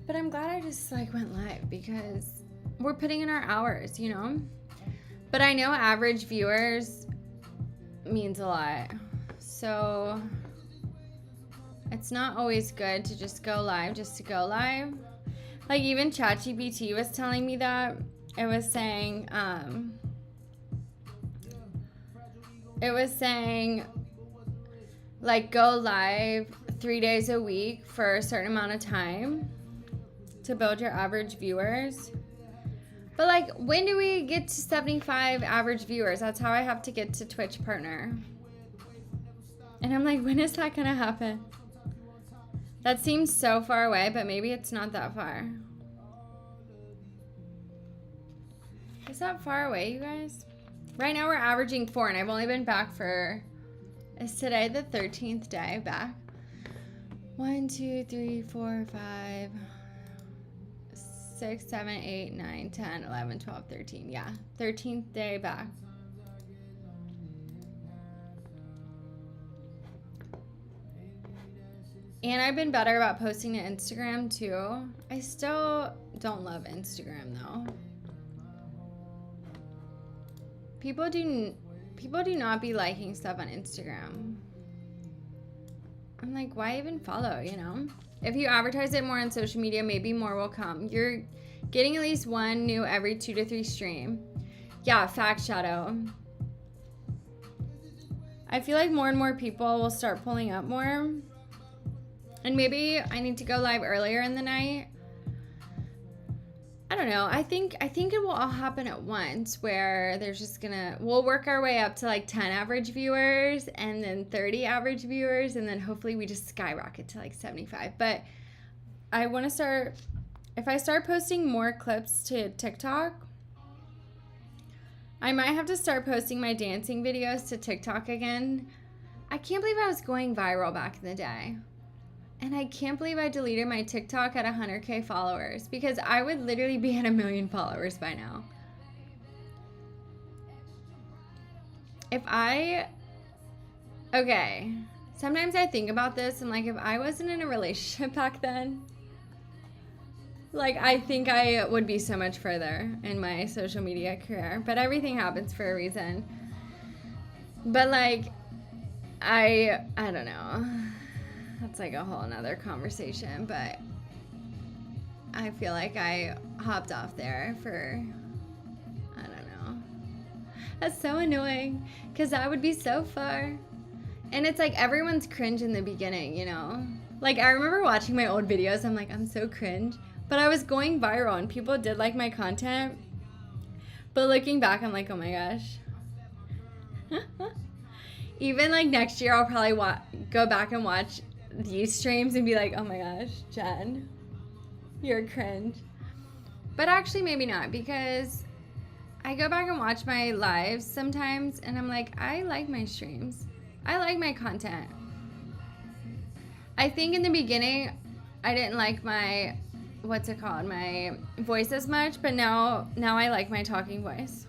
But I'm glad I just like went live because we're putting in our hours, you know? But I know average viewers means a lot. So it's not always good to just go live just to go live. Like even ChatGPT was telling me that. It was saying like go live 3 days a week for a certain amount of time to build your average viewers. But like, when do we get to 75 average viewers? That's how I have to get to Twitch partner. And I'm like, when is that gonna happen? That seems so far away, but maybe it's not that far. Is that far away, you guys? Right now we're averaging 4, and I've only been back for, is today the 13th day back? 1, 2, 3, 4, 5, 6, 7, 8, 9, 10, 11, 12, 13. Yeah, 13th day back. And I've been better about posting to Instagram too. I still don't love Instagram though. People do not be liking stuff on Instagram. I'm like, why even follow, you know? If you advertise it more on social media, maybe more will come. You're getting at least one new every 2 to 3 stream. Yeah, fact, Shadow. I feel like more and more people will start pulling up more. And maybe I need to go live earlier in the night. I don't know. I think it will all happen at once where there's just we'll work our way up to like 10 average viewers and then 30 average viewers, and then hopefully we just skyrocket to like 75. But I want to start, if I start posting more clips to TikTok, I might have to start posting my dancing videos to TikTok again. I can't believe I was going viral back in the day. And I can't believe I deleted my TikTok at 100K followers, because I would literally be at 1 million followers by now. Okay, sometimes I think about this and like, if I wasn't in a relationship back then, like I think I would be so much further in my social media career, but everything happens for a reason. But like, I don't know. That's like a whole nother conversation, but I feel like I hopped off there for, I don't know. That's so annoying, because that would be so far. And it's like everyone's cringe in the beginning, you know? Like I remember watching my old videos, I'm like, I'm so cringe. But I was going viral and people did like my content. But looking back, I'm like, oh my gosh. Even like next year, I'll probably go back and watch these streams and be like, oh my gosh, Jen, you're cringe. But actually maybe not, because I go back and watch my lives sometimes and I'm like, I like my streams. I like my content. I think in the beginning I didn't like my what's it called, my voice as much, but now I like my talking voice.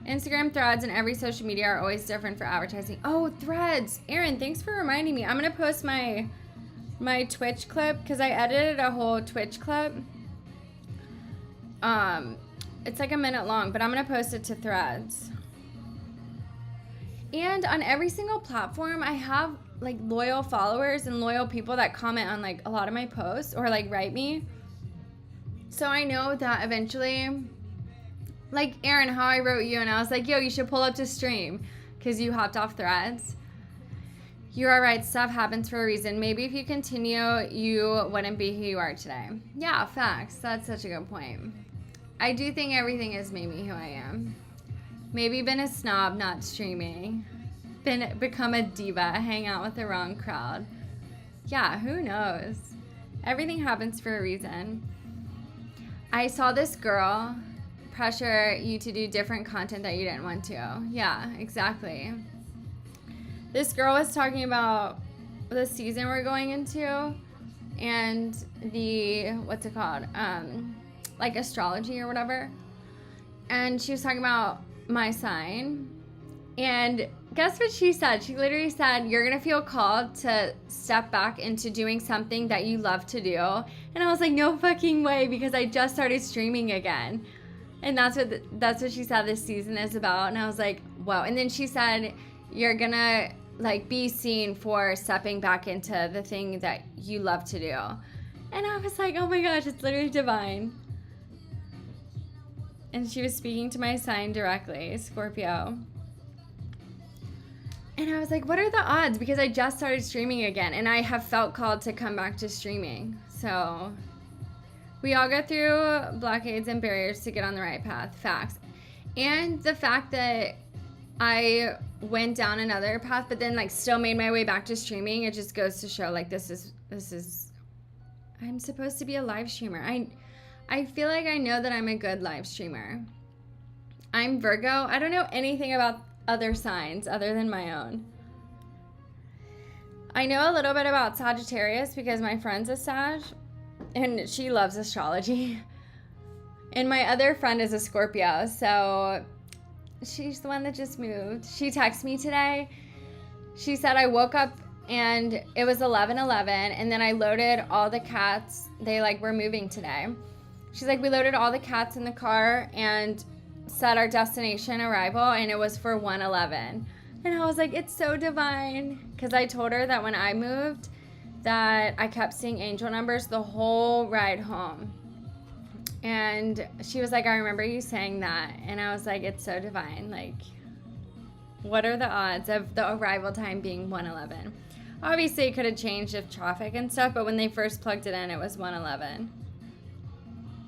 Instagram, Threads, and every social media are always different for advertising. Oh, Threads. Aaron, thanks for reminding me. I'm going to post my Twitch clip because I edited a whole Twitch clip. It's like a minute long, but I'm going to post it to Threads. And on every single platform, I have like loyal followers and loyal people that comment on like a lot of my posts or like write me. So I know that eventually, like Aaron, how I wrote you and I was like, yo, you should pull up to stream because you hopped off Threads. You are right. Stuff happens for a reason. Maybe if you continue, you wouldn't be who you are today. Yeah, facts. That's such a good point. I do think everything has made me who I am. Maybe been a snob, not streaming. Become a diva, hang out with the wrong crowd. Yeah, who knows? Everything happens for a reason. I saw this girl pressure you to do different content that you didn't want to. Yeah, exactly. This girl was talking about the season we're going into and the, what's it called? Like astrology or whatever. And she was talking about my sign. And guess what she said? She literally said, you're going to feel called to step back into doing something that you love to do. And I was like, no fucking way, because I just started streaming again. And that's what she said this season is about. And I was like, whoa. And then she said, you're going to like be seen for stepping back into the thing that you love to do. And I was like, oh my gosh, it's literally divine. And she was speaking to my sign directly, Scorpio. And I was like, what are the odds? Because I just started streaming again and I have felt called to come back to streaming. So we all go through blockades and barriers to get on the right path. Facts. And the fact that I went down another path, but then like still made my way back to streaming, it just goes to show like this is I'm supposed to be a live streamer. I feel like I know that I'm a good live streamer. I'm Virgo. I don't know anything about other signs other than my own. I know a little bit about Sagittarius because my friend's a Sag and she loves astrology. And my other friend is a Scorpio, so she's the one that just moved. She texted me today. She said I woke up and it was 11:11 and then I loaded all the cats. They like were moving today. She's like, we loaded all the cats in the car and set our destination arrival and it was for 1:11. And I was like, it's so divine. Because I told her that when I moved that I kept seeing angel numbers the whole ride home. And she was like, I remember you saying that. And I was like, it's so divine. Like, what are the odds of the arrival time being 1:11? Obviously, it could have changed if traffic and stuff, but when they first plugged it in, it was 1:11.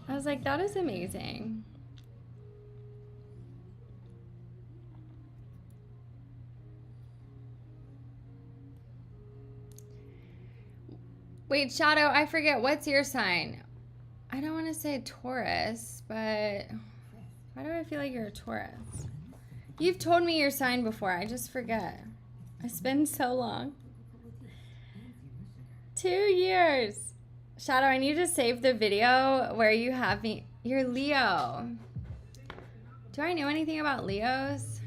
I was like, that is amazing. Wait, Shadow, I forget. What's your sign? I don't want to say Taurus, but why do I feel like you're a Taurus? You've told me your sign before. I just forget. It's been so long. 2 years. Shadow, I need to save the video where you have me. You're Leo. Do I know anything about Leos?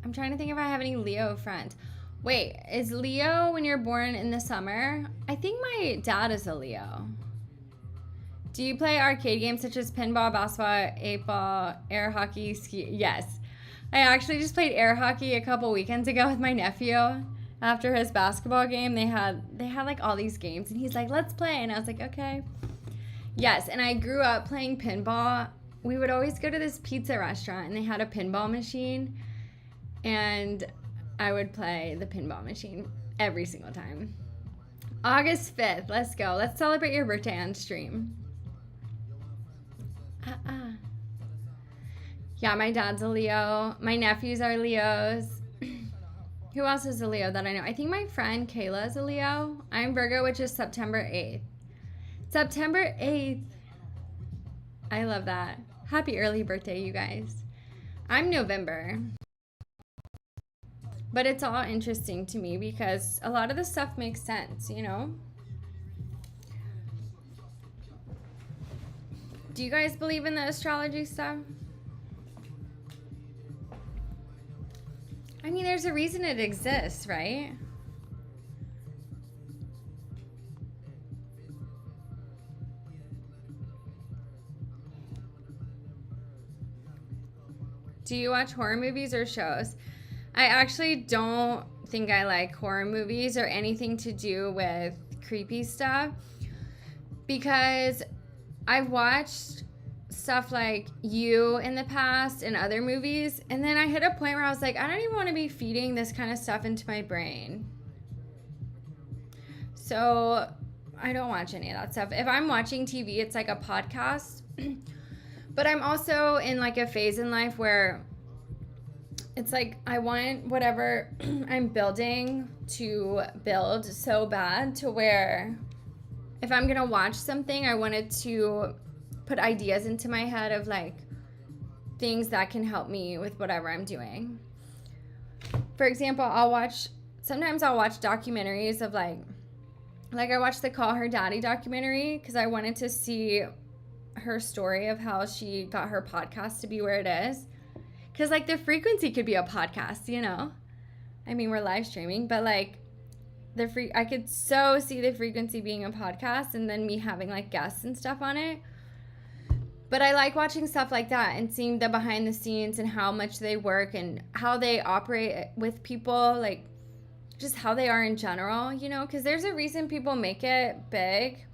I'm trying to think if I have any Leo friends. Wait, is Leo when you're born in the summer? I think my dad is a Leo. Do you play arcade games such as pinball, basketball, 8-ball, air hockey, ski? Yes. I actually just played air hockey a couple weekends ago with my nephew. After his basketball game, they had like all these games and he's like, let's play. And I was like, okay. Yes, and I grew up playing pinball. We would always go to this pizza restaurant and they had a pinball machine. And I would play the pinball machine every single time. August 5th, let's go. Let's celebrate your birthday on stream. Yeah, my dad's a Leo. My nephews are Leos. Who else is a Leo that I know? I think my friend Kayla is a Leo. I'm Virgo, which is September 8th. September 8th. I love that. Happy early birthday, you guys. I'm November. But it's all interesting to me because a lot of the stuff makes sense, you know? Do you guys believe in the astrology stuff? I mean, there's a reason it exists, right? Do you watch horror movies or shows? I actually don't think I like horror movies or anything to do with creepy stuff, because I've watched stuff like You in the past and other movies, and then I hit a point where I was like, I don't even want to be feeding this kind of stuff into my brain. So I don't watch any of that stuff. If I'm watching TV, it's like a podcast. But I'm also in like a phase in life where it's like I want whatever I'm building to build so bad, to where if I'm going to watch something, I wanted to put ideas into my head of like things that can help me with whatever I'm doing. For example, sometimes I'll watch documentaries of like I watched the Call Her Daddy documentary because I wanted to see her story of how she got her podcast to be where it is. Because like the frequency could be a podcast, you know? I mean, we're live streaming, but like I could so see the frequency being a podcast and then me having like guests and stuff on it. But I like watching stuff like that and seeing the behind the scenes and how much they work and how they operate with people, like just how they are in general, you know? Because there's a reason people make it big.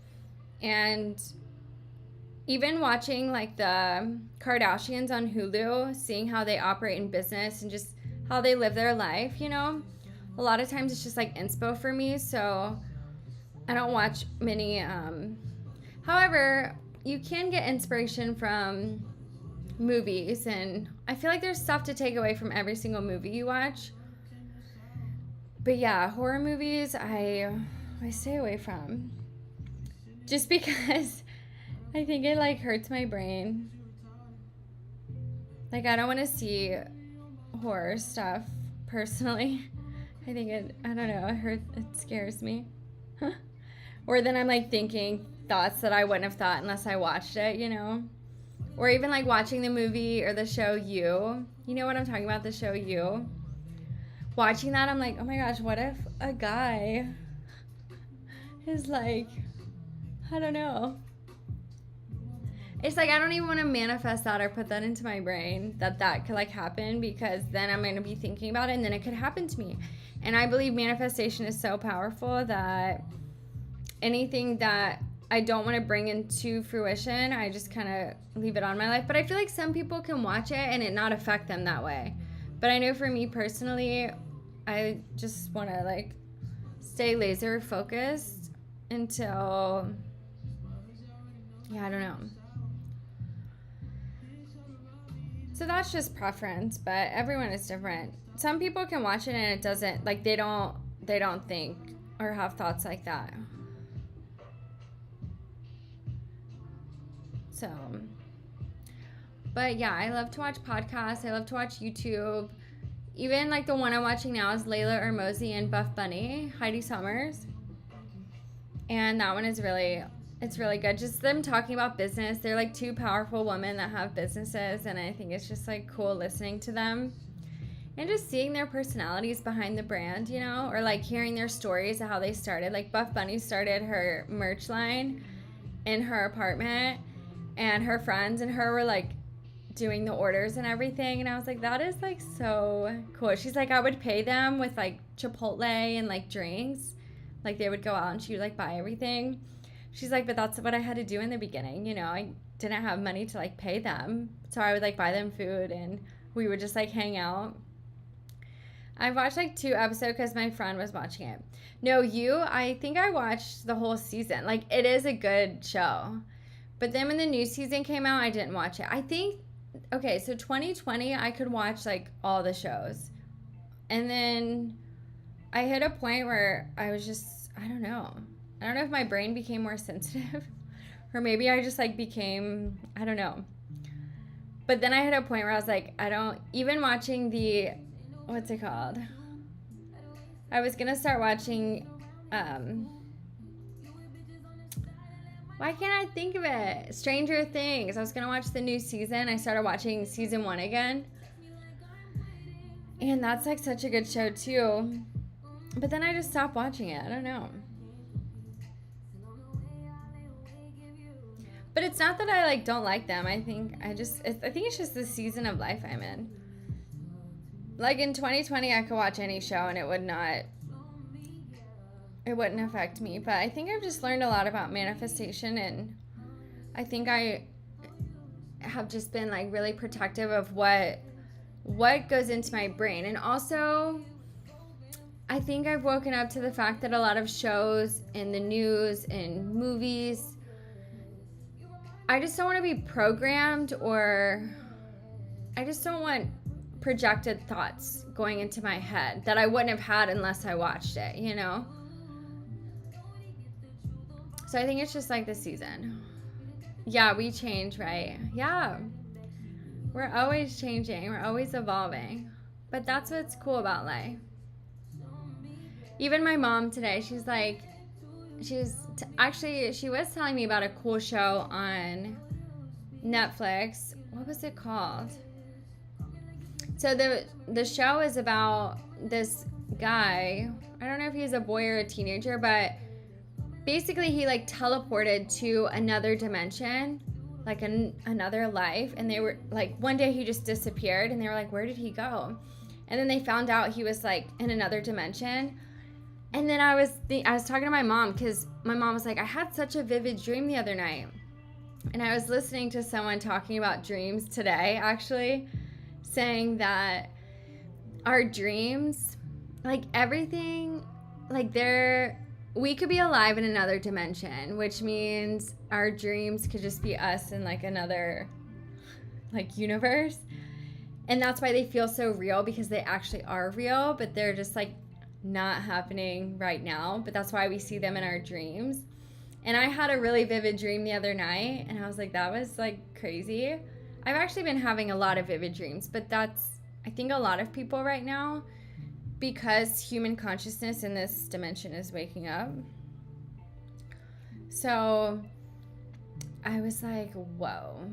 And even watching like the Kardashians on Hulu, seeing how they operate in business and just how they live their life, you know, a lot of times it's just like inspo for me. So I don't watch many. However, you can get inspiration from movies, and I feel like there's stuff to take away from every single movie you watch. But yeah, horror movies I stay away from, just because I think it like hurts my brain. Like I don't want to see horror stuff personally. I think I don't know, it scares me. Or then I'm like thinking thoughts that I wouldn't have thought unless I watched it, you know? Or even like watching the movie or the show You. You know what I'm talking about, the show You? Watching that, I'm like, oh my gosh, what if a guy is like, I don't know. It's like I don't even want to manifest that or put that into my brain that could like happen, because then I'm going to be thinking about it and then it could happen to me. And I believe manifestation is so powerful that anything that I don't want to bring into fruition, I just kind of leave it on my life. But I feel like some people can watch it and it not affect them that way. But I know for me personally, I just want to like stay laser focused until, yeah, I don't know. So that's just preference, but everyone is different. Some people can watch it and it doesn't, like they don't think or have thoughts like that. So, but yeah, I love to watch podcasts. I love to watch YouTube. Even like the one I'm watching now is Layla Ermozi and Buff Bunny, Heidi Summers. And that one is it's really good. Just them talking about business. They're like two powerful women that have businesses, and I think it's just like cool listening to them and just seeing their personalities behind the brand, you know, or like hearing their stories of how they started. Like Buff Bunny started her merch line in her apartment, and her friends and her were like doing the orders and everything, and I was like, that is like so cool. She's like, I would pay them with like Chipotle and like drinks, like they would go out and she would like buy everything. She's like, but that's what I had to do in the beginning, you know, I didn't have money to like pay them, so I would like buy them food and we would just like hang out. I watched like 2 episodes because my friend was watching it. No, I think I watched the whole season. Like it is a good show, but then when the new season came out, I didn't watch it. I think, okay, so 2020, I could watch like all the shows. And then I hit a point where I was just, I don't know if my brain became more sensitive or maybe I just like became, I don't know. But then I hit a point where I was like, even watching what's it called? I was going to start watching, Why can't I think of it? Stranger Things. I was going to watch the new season. I started watching season 1 again. And that's like such a good show too. But then I just stopped watching it. I don't know. But it's not that I like don't like them. I think it's just the season of life I'm in. Like in 2020, I could watch any show and it wouldn't affect me. But I think I've just learned a lot about manifestation, and I think I have just been like really protective of what goes into my brain. And also, I think I've woken up to the fact that a lot of shows in the news and movies, I just don't want to be programmed, or I just don't want projected thoughts going into my head that I wouldn't have had unless I watched it, you know? So I think it's just like this season. Yeah, we change, right? Yeah. We're always changing. We're always evolving. But that's what's cool about life. Even my mom today, she's like, she was telling me about a cool show on Netflix. What was it called? So the show is about this guy. I don't know if he's a boy or a teenager, but basically he like teleported to another dimension, like another life. And they were like, one day he just disappeared, and they were like, where did he go? And then they found out he was like in another dimension. And then I was talking to my mom, because my mom was like, I had such a vivid dream the other night. And I was listening to someone talking about dreams today, actually, saying that our dreams, like everything, like we could be alive in another dimension, which means our dreams could just be us in like another like universe. And that's why they feel so real, because they actually are real, but they're just like not happening right now. But that's why we see them in our dreams. And I had a really vivid dream the other night, and I was like, that was like crazy. I've actually been having a lot of vivid dreams, but that's, I think, a lot of people right now, because human consciousness in this dimension is waking up. So I was like, whoa,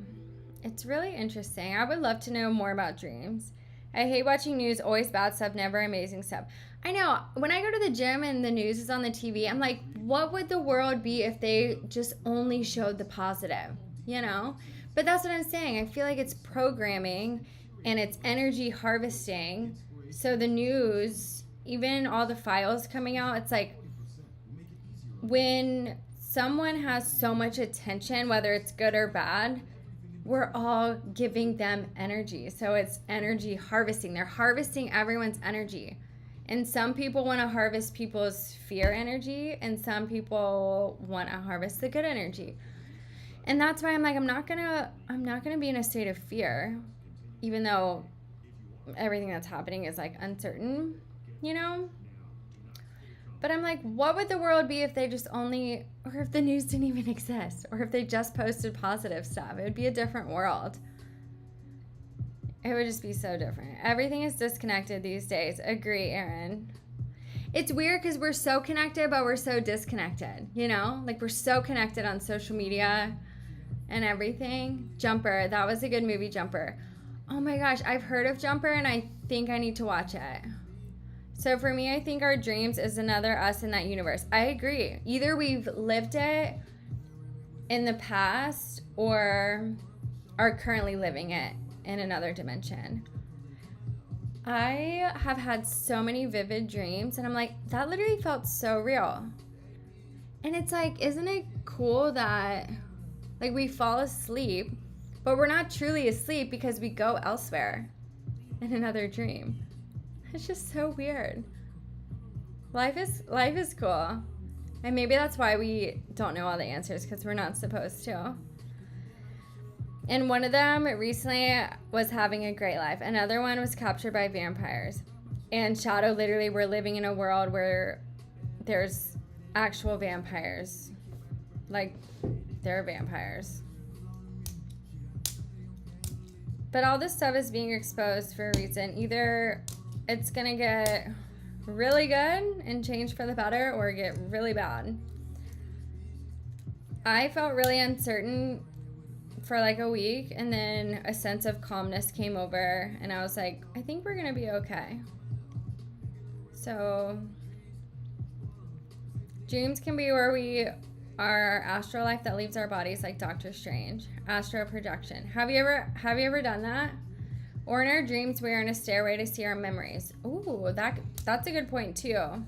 it's really interesting. I would love to know more about dreams. I hate watching news, always bad stuff, never amazing stuff. I know, when I go to the gym and the news is on the TV, I'm like, what would the world be if they just only showed the positive, you know? But that's what I'm saying. I feel like it's programming and it's energy harvesting. So the news, even all the files coming out, it's like when someone has so much attention, whether it's good or bad, we're all giving them energy. So it's energy harvesting. They're harvesting everyone's energy. And some people want to harvest people's fear energy, and some people want to harvest the good energy. And that's why I'm like, I'm not gonna be in a state of fear, even though everything that's happening is like uncertain, you know? But I'm like, what would the world be if they just only, or if the news didn't even exist, or if they just posted positive stuff? It would be a different world. It would just be so different. Everything is disconnected these days. Agree, Aaron. It's weird because we're so connected, but we're so disconnected, you know? Like, we're so connected on social media and everything. Jumper, that was a good movie, Jumper. Oh my gosh, I've heard of Jumper, and I think I need to watch it. So for me, I think our dreams is another us in that universe. I agree. Either we've lived it in the past or are currently living it in another dimension. I have had so many vivid dreams, and I'm like, that literally felt so real. And it's like, isn't it cool that like we fall asleep, but we're not truly asleep because we go elsewhere in another dream? It's just so weird. Life is cool. And maybe that's why we don't know all the answers, because we're not supposed to. And one of them recently was having a great life. Another one was captured by vampires. And Shadow, literally, we're living in a world where there's actual vampires. Like, they're vampires. But all this stuff is being exposed for a reason. Either it's gonna get really good and change for the better, or get really bad. I felt really uncertain for like a week, and then a sense of calmness came over, and I was like, I think we're gonna be okay. So dreams can be where we are astral life that leaves our bodies, like Doctor Strange. Astral projection. Have you ever done that? Or in our dreams, we are in a stairway to see our memories. Ooh, that's a good point too.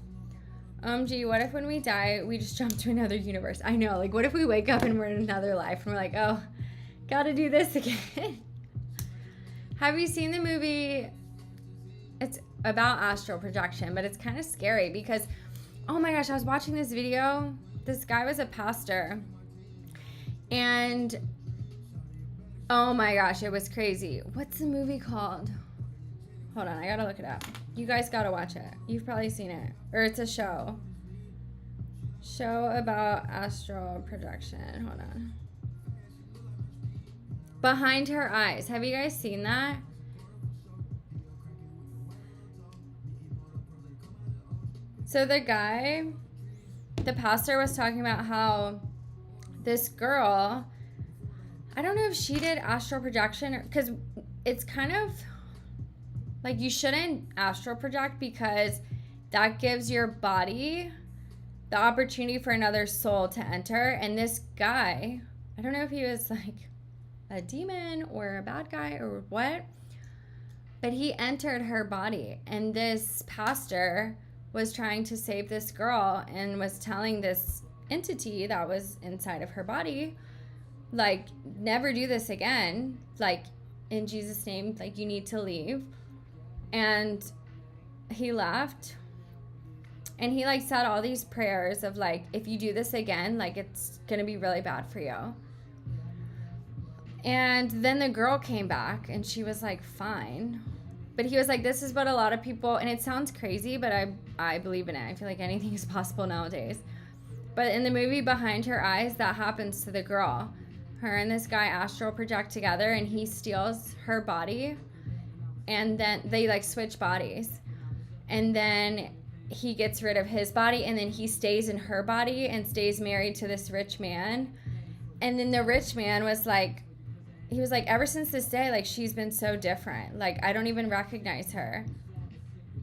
Gee, what if when we die, we just jump to another universe? I know, like, what if we wake up and we're in another life and we're like, oh, gotta do this again. Have you seen the movie? It's about astral projection, but it's kind of scary because, oh my gosh, I was watching this video. This guy was a pastor, and oh my gosh, it was crazy. What's the movie called? Hold on, I gotta look it up. You guys gotta watch it. You've probably seen it. Or it's a show. Show about astral projection. Hold on. Behind Her Eyes. Have you guys seen that? So the pastor was talking about how this girl, I don't know if she did astral projection, because it's kind of like you shouldn't astral project because that gives your body the opportunity for another soul to enter. And this guy, I don't know if he was like a demon or a bad guy or what, but he entered her body, and this pastor was trying to save this girl and was telling this entity that was inside of her body, like, never do this again, like, in Jesus' name, like, you need to leave. And he left, and he like said all these prayers of like, if you do this again, like, it's gonna be really bad for you. And then the girl came back and she was like, fine. But he was like, this is what a lot of people, and it sounds crazy, but I believe in it. I feel like anything is possible nowadays. But in the movie Behind Her Eyes, that happens to the girl. Her and this guy astral project together, and he steals her body, and then they like switch bodies. And then he gets rid of his body, and then he stays in her body and stays married to this rich man. And then the rich man was like, he was like, ever since this day, like, she's been so different. Like, I don't even recognize her.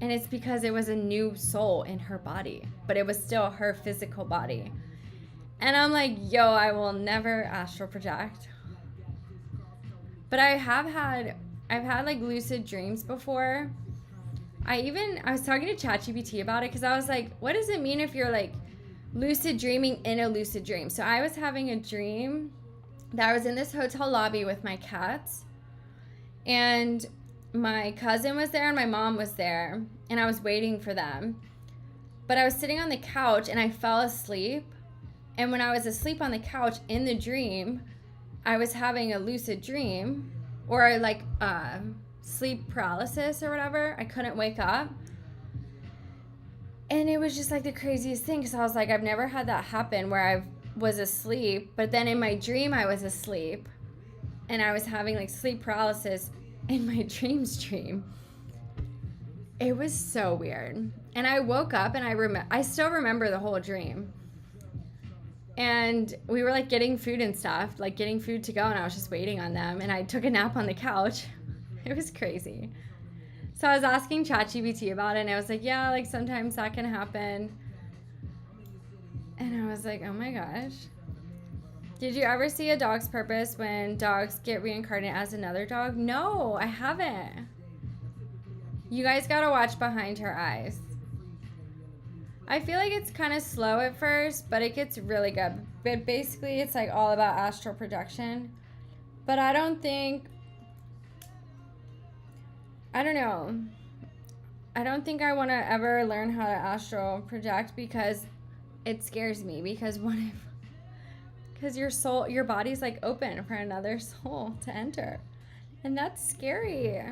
And it's because it was a new soul in her body, but it was still her physical body. And I'm like, yo, I will never astral project. But I've had like lucid dreams before. I was talking to ChatGPT about it because I was like, what does it mean if you're like lucid dreaming in a lucid dream? So I was having a dream that I was in this hotel lobby with my cats, and my cousin was there and my mom was there, and I was waiting for them. But I was sitting on the couch and I fell asleep. And when I was asleep on the couch in the dream, I was having a lucid dream, or like sleep paralysis or whatever. I couldn't wake up. And it was just like the craziest thing, because I was like, I've never had that happen where I was asleep, but then in my dream I was asleep, and I was having like sleep paralysis in my dream. It was so weird. And I woke up and I still remember the whole dream. And we were like getting food and stuff, like getting food to go, and I was just waiting on them, and I took a nap on the couch. It was crazy. So I was asking ChatGPT about it, and I was like, yeah, like sometimes that can happen. And I was like, oh my gosh. Did you ever see A Dog's Purpose when dogs get reincarnated as another dog? No, I haven't. You guys gotta watch Behind Her Eyes. I feel like it's kind of slow at first, but it gets really good. But basically, it's like all about astral projection. But I don't think I think I want to ever learn how to astral project, because it scares me. Because your body's like open for another soul to enter, and that's scary.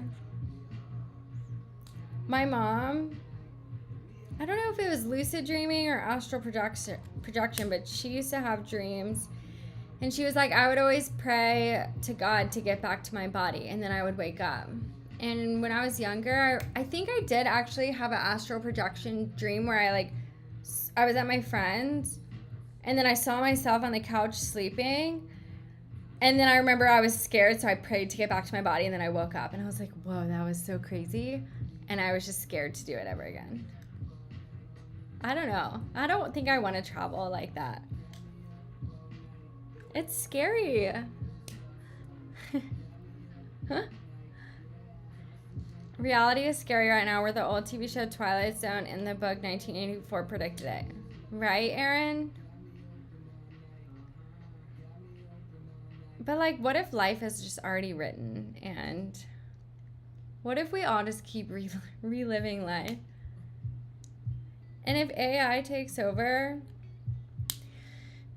My mom, I don't know if it was lucid dreaming or astral projection, but she used to have dreams, and she was like, I would always pray to God to get back to my body, and then I would wake up. And when I was younger, I think I did actually have an astral projection dream where I was at my friend's, And then I saw myself on the couch sleeping. And then I remember I was scared, so I prayed to get back to my body. And then I woke up and I was like, whoa, that was so crazy. And I was just scared to do it ever again. I don't know. I don't think I want to travel like that. It's scary. Huh? Reality is scary right now, where the old TV show Twilight Zone in the book 1984 predicted it. Right, Aaron? But like, what if life is just already written? And what if we all just keep reliving life? And if AI takes over...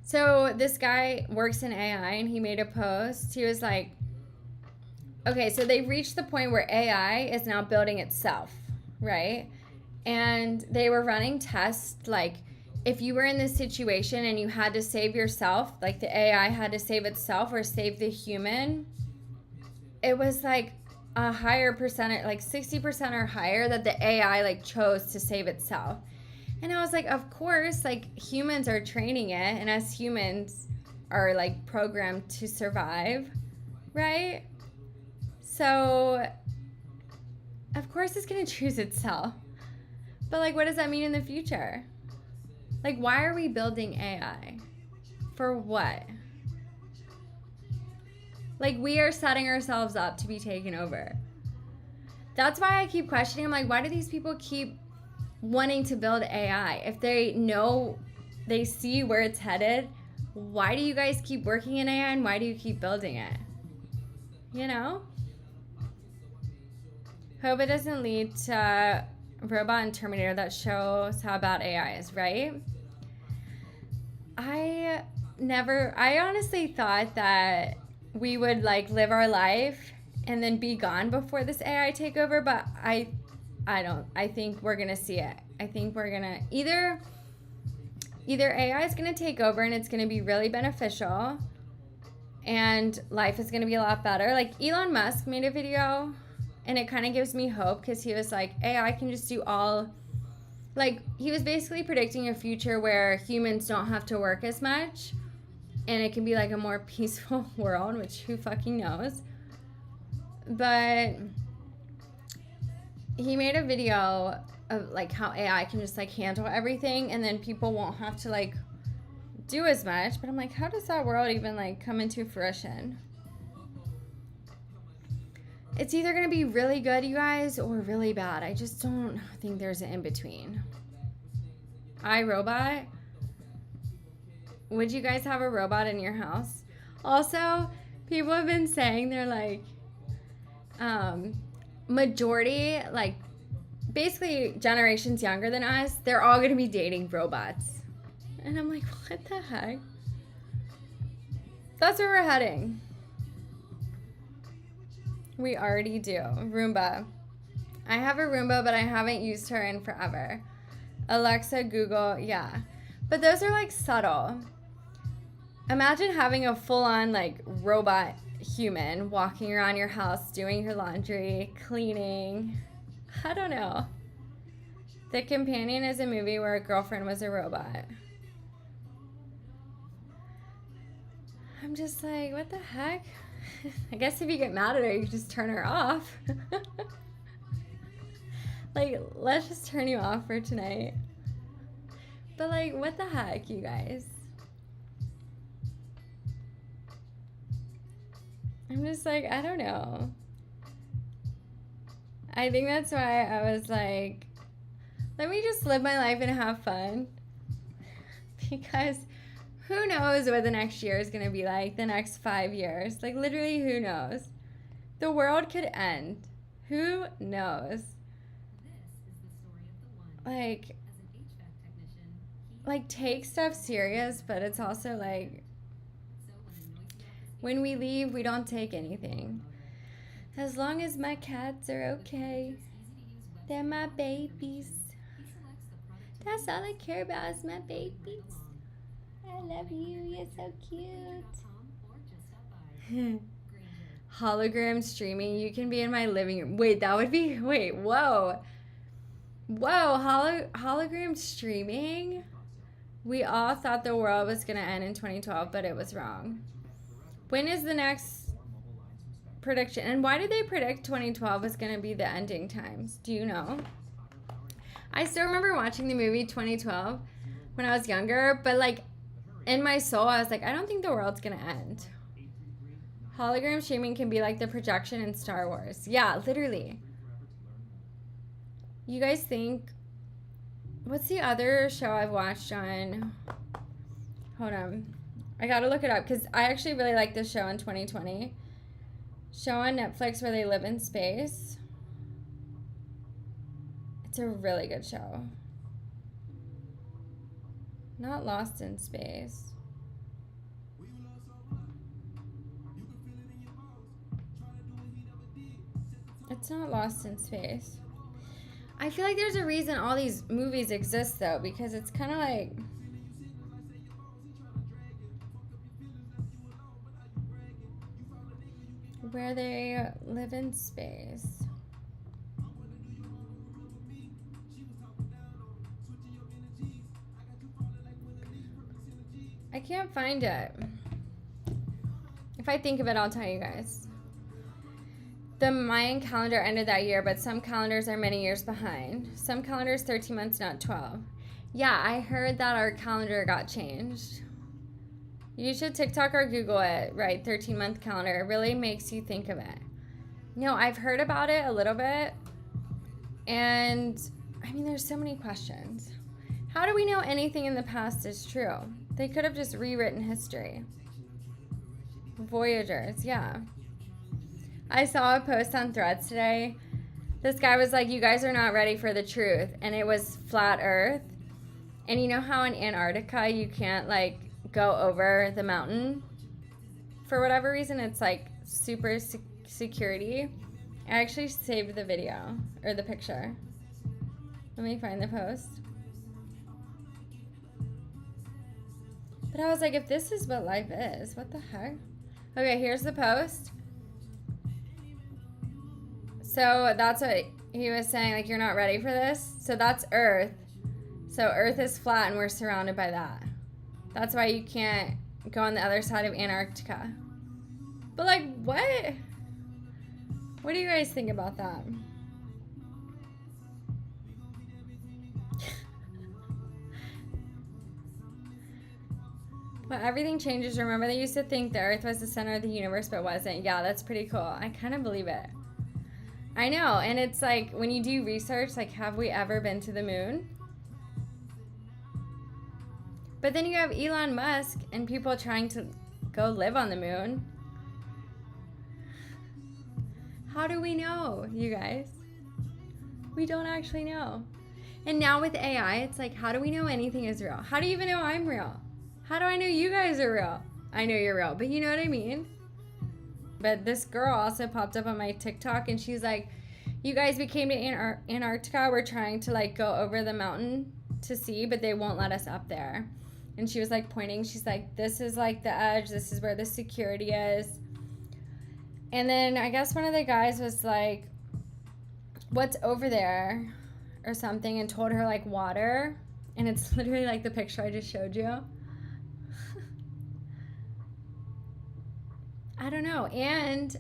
So this guy works in AI and he made a post. He was like, okay, so they reached the point where AI is now building itself, right? And they were running tests, like if you were in this situation and you had to save yourself, like the AI had to save itself or save the human, it was like a higher percentage, like 60% or higher, that the AI like chose to save itself. And I was like, of course, like humans are training it, and as humans are like programmed to survive, right? So, of course it's going to choose itself. But, like, what does that mean in the future? Like, why are we building AI? For what? Like, we are setting ourselves up to be taken over. That's why I keep questioning. I'm like, why do these people keep wanting to build AI? If they know, they see where it's headed, why do you guys keep working in AI and why do you keep building it? You know? Hope it doesn't lead to Robot and Terminator that shows how bad AI is, right? I honestly thought that we would like live our life and then be gone before this AI takeover, but I don't. I think we're gonna see it. I think we're gonna either AI is gonna take over and it's gonna be really beneficial and life is gonna be a lot better. Like Elon Musk made a video and it kind of gives me hope because he was like, AI can just do all, like he was basically predicting a future where humans don't have to work as much and it can be like a more peaceful world, which who fucking knows. But he made a video of like how AI can just like handle everything and then people won't have to like do as much. But I'm like, how does that world even like come into fruition? It's either going to be really good, you guys, or really bad. I just don't think there's an in-between. iRobot. Would you guys have a robot in your house? Also, people have been saying they're like, majority, like, basically generations younger than us, they're all going to be dating robots. And I'm like, what the heck? That's where we're heading. We already do. Roomba. I have a Roomba, but I haven't used her in forever. Alexa, Google, yeah. But those are like subtle. Imagine having a full-on like robot human walking around your house, doing your laundry, cleaning. I don't know. The Companion is a movie where a girlfriend was a robot. I'm just like, what the heck? I guess if you get mad at her, you can just turn her off. Like, let's just turn you off for tonight. But like, what the heck, you guys? I'm just like, I don't know. I think that's why I was like, let me just live my life and have fun. Because who knows what the next year is going to be like, the next 5 years. Like, literally, who knows? The world could end. Who knows? Like, take stuff serious, but it's also like, when we leave, we don't take anything. As long as my cats are okay, they're my babies. That's all I care about is my babies. I love you, you're so cute. Hologram streaming, you can be in my living room. Wait, that would be, whoa. Hologram streaming? We all thought the world was going to end in 2012, but it was wrong. When is the next prediction? And why did they predict 2012 was going to be the ending times? Do you know? I still remember watching the movie 2012 when I was younger, but like in my soul, I was like, I don't think the world's going to end. Hologram streaming can be like the projection in Star Wars. Yeah, literally. You guys think, what's the other show I've watched on? Hold on. I gotta look it up because I actually really like this show in 2020. Show on Netflix where they live in space. It's a really good show. Not Lost in Space. It's not Lost in Space. I feel like there's a reason all these movies exist though, because it's kind of like where they live in space. I can't find it. If I think of it, I'll tell you guys. The Mayan calendar ended that year, but some calendars are many years behind. Some calendars 13 months, not 12. Yeah, I heard that our calendar got changed. You should TikTok or Google it, right? 13-month calendar. It really makes you think of it. No, I've heard about it a little bit. And, I mean, there's so many questions. How do we know anything in the past is true? They could have just rewritten history. Voyagers, yeah. I saw a post on Threads today. This guy was like, you guys are not ready for the truth. And it was flat earth. And you know how in Antarctica you can't like go over the mountain? For whatever reason, it's like super security. I actually saved the video or the picture. Let me find the post. But I was like, if this is what life is, what the heck? Okay, here's the post. So that's what he was saying, like, you're not ready for this. So that's Earth. So Earth is flat and we're surrounded by that. That's why you can't go on the other side of Antarctica. But like, what? What do you guys think about that? But everything changes. Remember, they used to think the Earth was the center of the universe, but wasn't. Yeah, that's pretty cool. I kind of believe it. I know, and it's like, when you do research, like, have we ever been to the moon? But then you have Elon Musk and people trying to go live on the moon. How do we know, you guys? We don't actually know. And now with AI, it's like, how do we know anything is real? How do you even know I'm real? How do I know you guys are real? I know you're real, but you know what I mean? But this girl also popped up on my TikTok and she's like, you guys, we came to Antarctica. We're trying to like go over the mountain to see, but they won't let us up there. And she was like pointing. She's like, this is like the edge. This is where the security is. And then I guess one of the guys was like, what's over there or something, and told her like water. And it's literally like the picture I just showed you. I don't know. And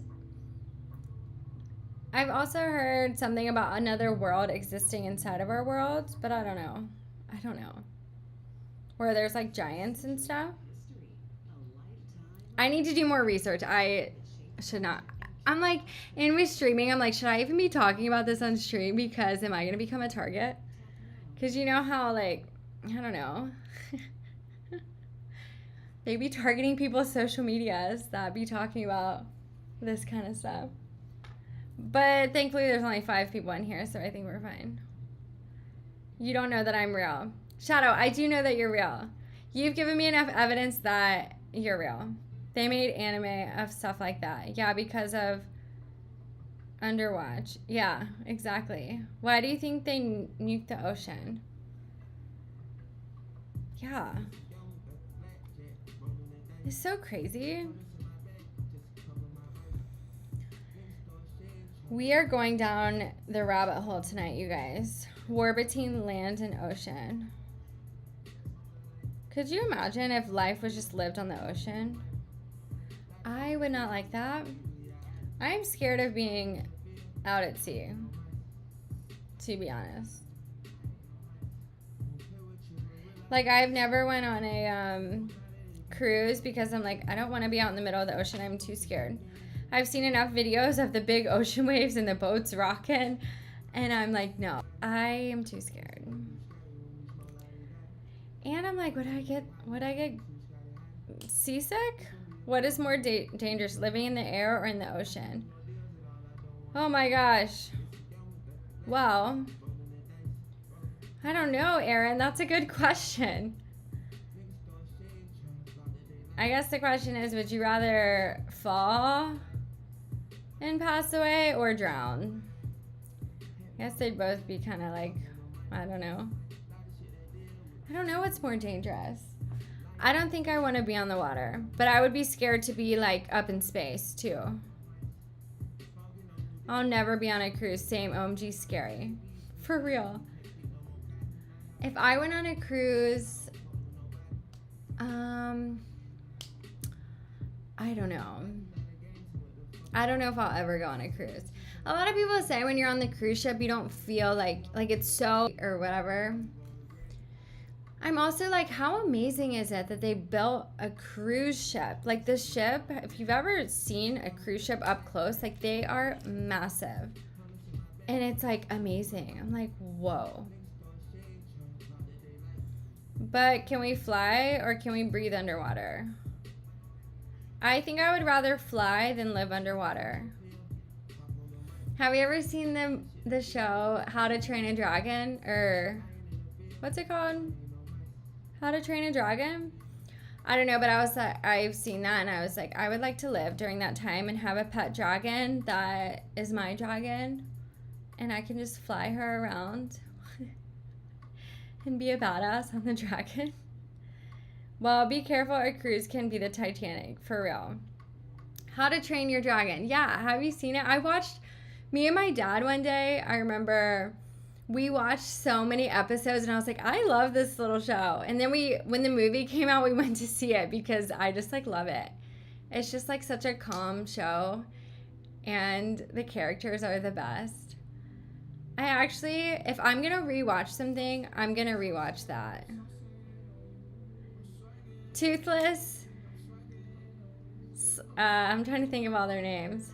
I've also heard something about another world existing inside of our world, but I don't know. I don't know. Where there's like giants and stuff. I need to do more research. I should not. I'm like, and with streaming, I'm like, should I even be talking about this on stream? Because am I going to become a target? Because you know how, like, I don't know. They be targeting people's social medias that be talking about this kind of stuff. But thankfully there's only 5 people in here, so I think we're fine. You don't know that I'm real. Shadow, I do know that you're real. You've given me enough evidence that you're real. They made anime of stuff like that. Yeah, because of Underwatch. Yeah, exactly. Why do you think they nuked the ocean? Yeah. It's so crazy. We are going down the rabbit hole tonight, you guys. War between land and ocean. Could you imagine if life was just lived on the ocean? I would not like that. I'm scared of being out at sea, to be honest. Like, I've never went on a cruise because I'm like, I don't want to be out in the middle of the ocean. I'm too scared. I've seen enough videos of the big ocean waves and the boats rocking, and I'm like, no, I am too scared. And I'm like, would I get seasick? What is more dangerous, living in the air or in the ocean? Oh my gosh. Well, I don't know, Aaron. That's a good question. I guess the question is, would you rather fall and pass away or drown? I guess they'd both be kind of like, I don't know. I don't know what's more dangerous. I don't think I want to be on the water, but I would be scared to be like up in space too. I'll never be on a cruise. Same, OMG, scary. For real. If I went on a cruise, I don't know. I don't know if I'll ever go on a cruise. A lot of people say when you're on the cruise ship, you don't feel like it's so, or whatever. I'm also like, how amazing is it that they built a cruise ship? Like, this ship, if you've ever seen a cruise ship up close, like, they are massive. And it's like amazing. I'm like, whoa. But can we fly or can we breathe underwater? I think I would rather fly than live underwater. Have you ever seen the show How to Train a Dragon? Or what's it called? How to Train a Dragon? I don't know, but I've seen that and I was like, I would like to live during that time and have a pet dragon that is my dragon. And I can just fly her around and be a badass on the dragon. Well, be careful, a cruise can be the Titanic, for real. How to Train Your Dragon. Yeah, have you seen it? I watched, me and my dad one day, I remember we watched so many episodes and I was like, I love this little show. And then when the movie came out, we went to see it because I just like love it. It's just like such a calm show and the characters are the best. I actually, if I'm going to rewatch something, I'm going to rewatch that. Toothless. I'm trying to think of all their names.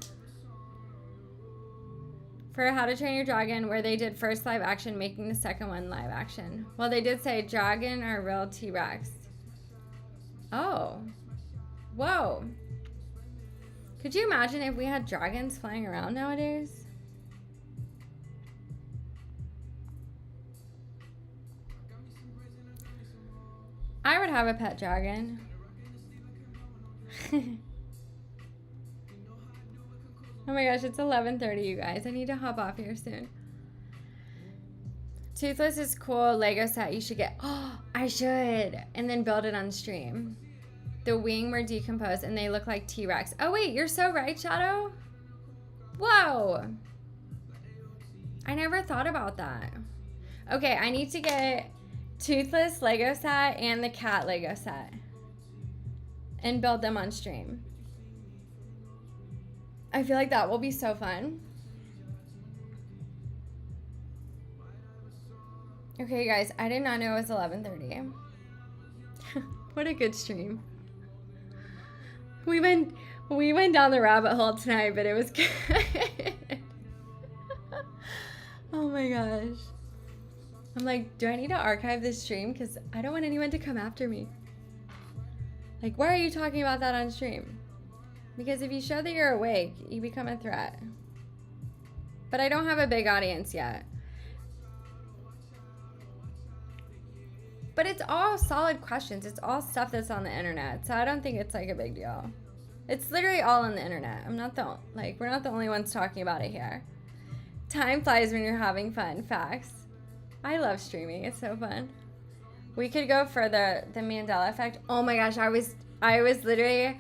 For How to Train Your Dragon, where they did first live action, making the second one live action. Well, they did say dragon or real T-Rex. Oh. Whoa. Could you imagine if we had dragons flying around nowadays? I would have a pet dragon. Oh my gosh, it's 11:30, you guys. I need to hop off here soon. Toothless is cool. Lego set you should get. Oh, I should. And then build it on stream. The wing were decomposed and they look like T-Rex. Oh wait, you're so right, Shadow. Whoa. I never thought about that. Okay, I need to get Toothless Lego set and the cat Lego set and build them on stream. I feel like that will be so fun. Okay, guys, I did not know it was 11:30. What a good stream. We went down the rabbit hole tonight, but it was good. Oh my gosh. I'm like, do I need to archive this stream? Because I don't want anyone to come after me. Like, why are you talking about that on stream? Because if you show that you're awake, you become a threat. But I don't have a big audience yet. But it's all solid questions. It's all stuff that's on the internet. So I don't think it's like a big deal. It's literally all on the internet. we're not the only ones talking about it here. Time flies when you're having fun. Facts. I love streaming. It's so fun. We could go further. The Mandela effect. Oh my gosh, I was literally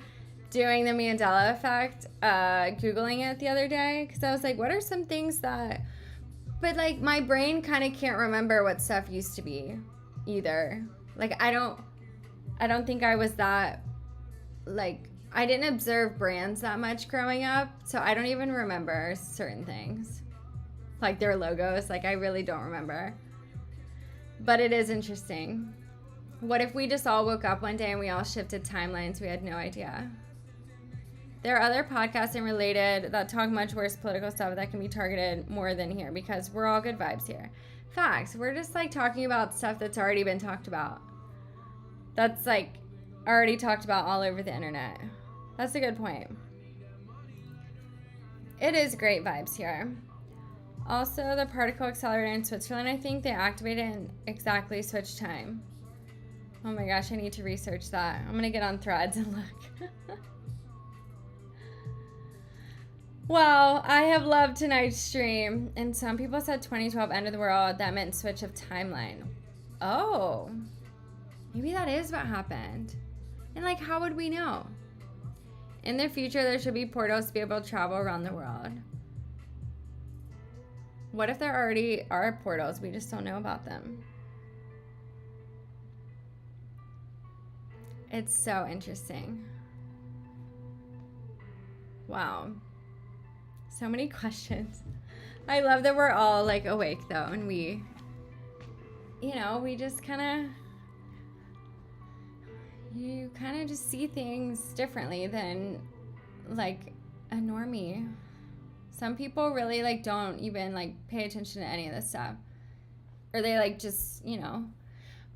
doing the Mandela effect, Googling it the other day, because I was like, what are some things that, but like my brain kind of can't remember what stuff used to be either. Like I don't I don't think I was that, like, I didn't observe brands that much growing up, so I don't even remember certain things. Like their logos, like I really don't remember. But it is interesting. What if we just all woke up one day and we all shifted timelines? We had no idea. There are other podcasts and related that talk much worse political stuff that can be targeted more than here because we're all good vibes here. Facts. We're just like talking about stuff that's already been talked about. That's like already talked about all over the internet. That's a good point. It is great vibes here. Also, the particle accelerator in Switzerland, I think they activated in exactly switch time. Oh my gosh, I need to research that. I'm going to get on Threads and look. Well, I have loved tonight's stream. And some people said 2012 end of the world. That meant switch of timeline. Oh. Maybe that is what happened. And like, how would we know? In the future, there should be portals to be able to travel around the world. What if there already are portals? We just don't know about them. It's so interesting. Wow. So many questions. I love that we're all like awake though, and we just you kind of just see things differently than like a normie. Some people really like don't even like pay attention to any of this stuff, or they like just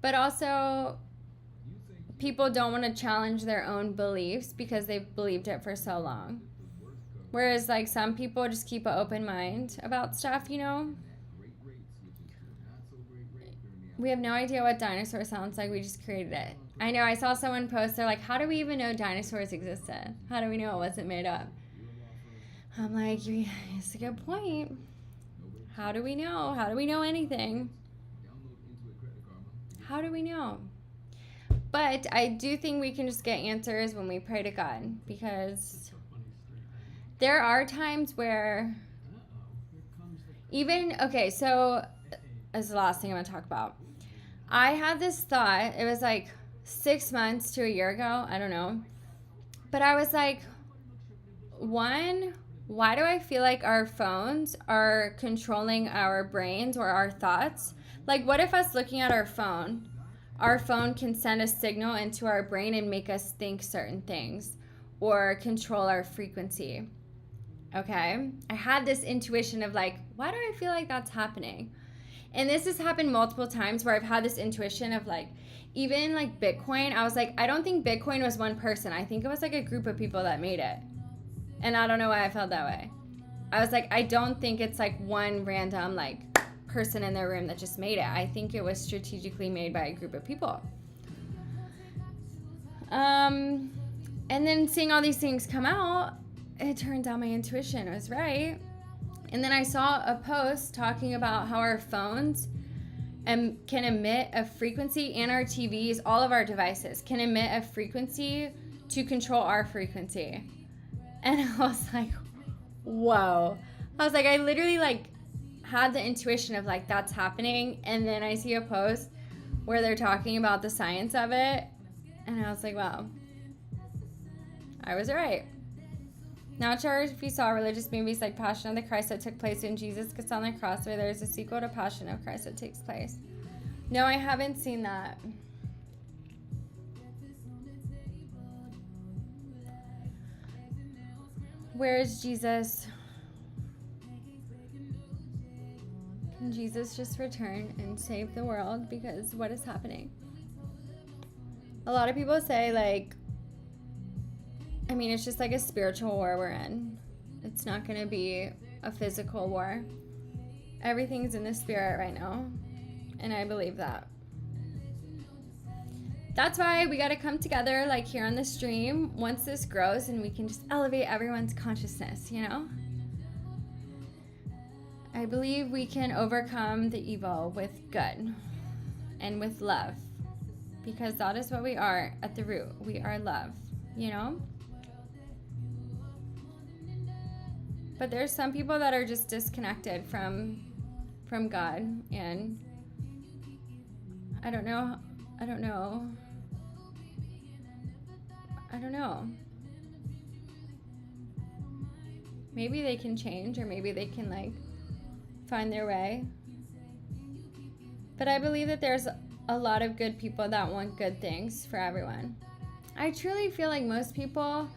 but also people don't want to challenge their own beliefs because they've believed it for so long. Whereas like some people just keep an open mind about stuff, We have no idea what dinosaur sounds like. We just created it. I know. I saw someone post, they're like, how do we even know dinosaurs existed? How do we know it wasn't made up? I'm like, it's a good point. How do we know? How do we know anything? How do we know? But I do think we can just get answers when we pray to God, because there are times where so this is the last thing I'm going to talk about. I had this thought, it was like 6 months to a year ago, I don't know. But I was like, one, why do I feel like our phones are controlling our brains or our thoughts? Like, what if us looking at our phone can send a signal into our brain and make us think certain things or control our frequency? Okay? I had this intuition of like, why do I feel like that's happening? And this has happened multiple times where I've had this intuition of like, even like Bitcoin, I was like, I don't think Bitcoin was one person. I think it was like a group of people that made it. And I don't know why I felt that way. I was like, I don't think it's like one random like person in their room that just made it. I think it was strategically made by a group of people. And then seeing all these things come out, it turns out my intuition was right. And then I saw a post talking about how our phones can emit a frequency, and our TVs, all of our devices can emit a frequency to control our frequency. And I was like, whoa. I was like, I literally like had the intuition of like, that's happening. And then I see a post where they're talking about the science of it. And I was like, wow, I was right. Not sure if you saw religious movies like Passion of the Christ that took place when Jesus gets on the cross, where there's a sequel to Passion of Christ that takes place. No, I haven't seen that. Where is Jesus? Can Jesus just return and save the world? Because what is happening? A lot of people say like, I mean, it's just like a spiritual war we're in. It's not going to be a physical war. Everything's in the spirit right now. And I believe that. That's why we got to come together like here on the stream once this grows, and we can just elevate everyone's consciousness, I believe we can overcome the evil with good and with love, because that is what we are at the root. We are love, But there's some people that are just disconnected from God, and I don't know I don't know. Maybe they can change, or maybe they can like find their way. But I believe that there's a lot of good people that want good things for everyone. I truly feel like most people,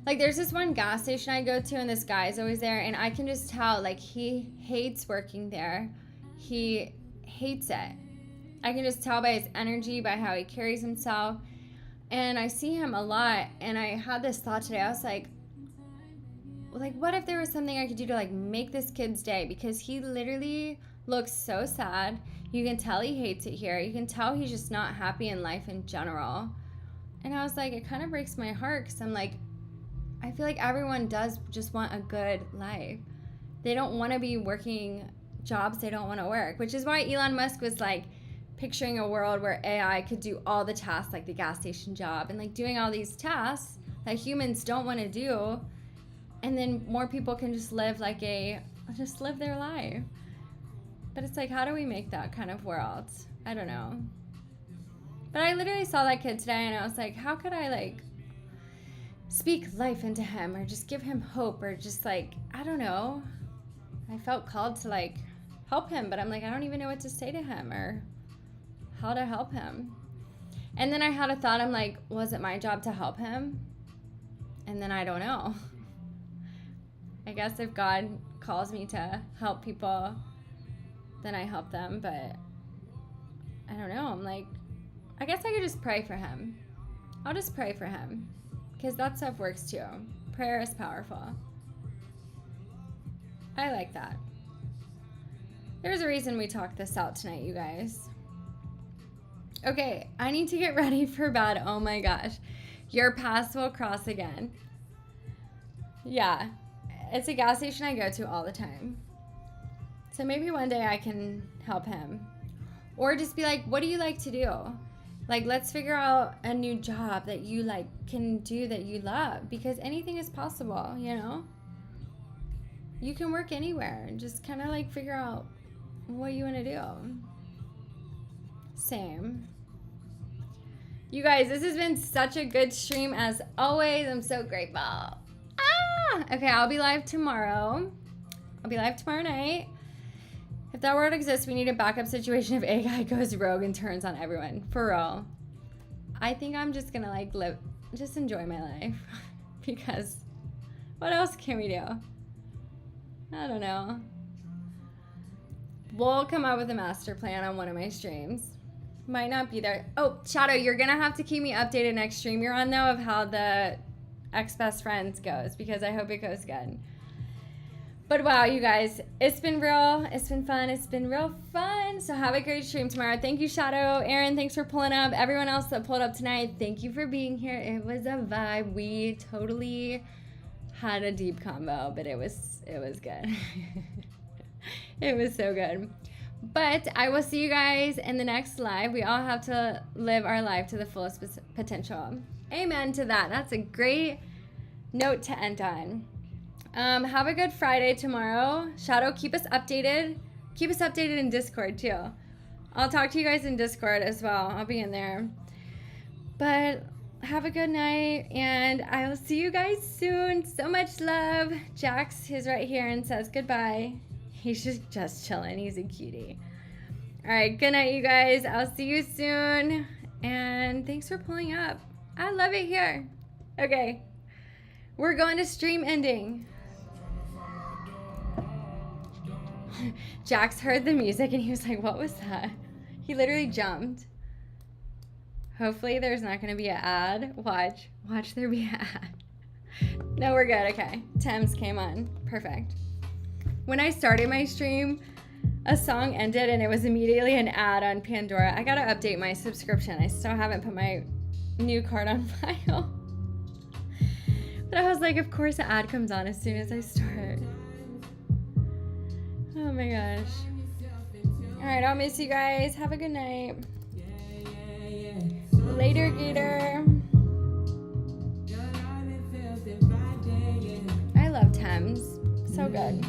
like there's this one gas station I go to and this guy's always there, and I can just tell like he hates working there. He hates it. I can just tell by his energy, by how he carries himself. And I see him a lot, and I had this thought today. I was like, what if there was something I could do to like make this kid's day? Because he literally looks so sad. You can tell he hates it here. You can tell he's just not happy in life in general. And I was like, it kind of breaks my heart, because I'm like, I feel like everyone does just want a good life. They don't want to be working jobs they don't want to work, which is why Elon Musk was like picturing a world where AI could do all the tasks, like the gas station job, and like doing all these tasks that humans don't want to do. And then more people can just live just live their life. But it's like, how do we make that kind of world? I don't know. But I literally saw that kid today, and I was like, how could I like speak life into him, or just give him hope, or just like, I don't know. I felt called to like help him, but I'm like, I don't even know what to say to him or how to help him. And then I had a thought, I'm like, was it my job to help him? And then I don't know. I guess if God calls me to help people, then I help them, but I don't know. I'm like, I guess I could just pray for him. I'll just pray for him, because that stuff works too. Prayer is powerful. I like that. There's a reason we talked this out tonight, you guys. Okay, I need to get ready for bed. Oh my gosh. Your paths will cross again. Yeah, it's a gas station I go to all the time. So maybe one day I can help him. Or just be like, what do you like to do? Like, let's figure out a new job that you like can do that you love, because anything is possible, you know? You can work anywhere and just kind of like figure out what you want to do. Same. You guys, this has been such a good stream as always. I'm so grateful. Okay, I'll be live tomorrow. I'll be live tomorrow night. If that world exists, we need a backup situation if AI goes rogue and turns on everyone. For real. I think I'm just gonna like just enjoy my life. Because what else can we do? I don't know. We'll come up with a master plan on one of my streams. Might not be there. Oh, Shadow, you're gonna have to keep me updated next stream you're on though of how the ex-best friends goes, because I hope it goes good. But wow, you guys, it's been real. It's been fun. It's been real fun. So have a great stream tomorrow. Thank you, Shadow. Aaron, thanks for pulling up. Everyone else that pulled up tonight, thank you for being here. It was a vibe. We totally had a deep combo, but it was good. It was so good. But I will see you guys in the next live. We all have to live our life to the fullest potential. Amen to that. That's a great note to end on. Have a good Friday tomorrow. Shadow, keep us updated. Keep us updated in Discord too. I'll talk to you guys in Discord as well. I'll be in there. But have a good night, and I will see you guys soon. So much love. Jax is right here and says goodbye. He's just chilling. He's a cutie. All right, good night, you guys. I'll see you soon, and thanks for pulling up. I love it here. Okay, we're going to stream ending. Jax heard the music and he was like, what was that? He literally jumped. Hopefully there's not going to be an ad. Watch there be an ad. No, we're good. Okay, Thames came on. Perfect. When I started my stream, a song ended and it was immediately an ad on Pandora. I gotta update my subscription. I still haven't put my new card on file. But I was like, of course the ad comes on as soon as I start. Oh my gosh. All right, I'll miss you guys. Have a good night. Later, Gator. I love Thames. So good.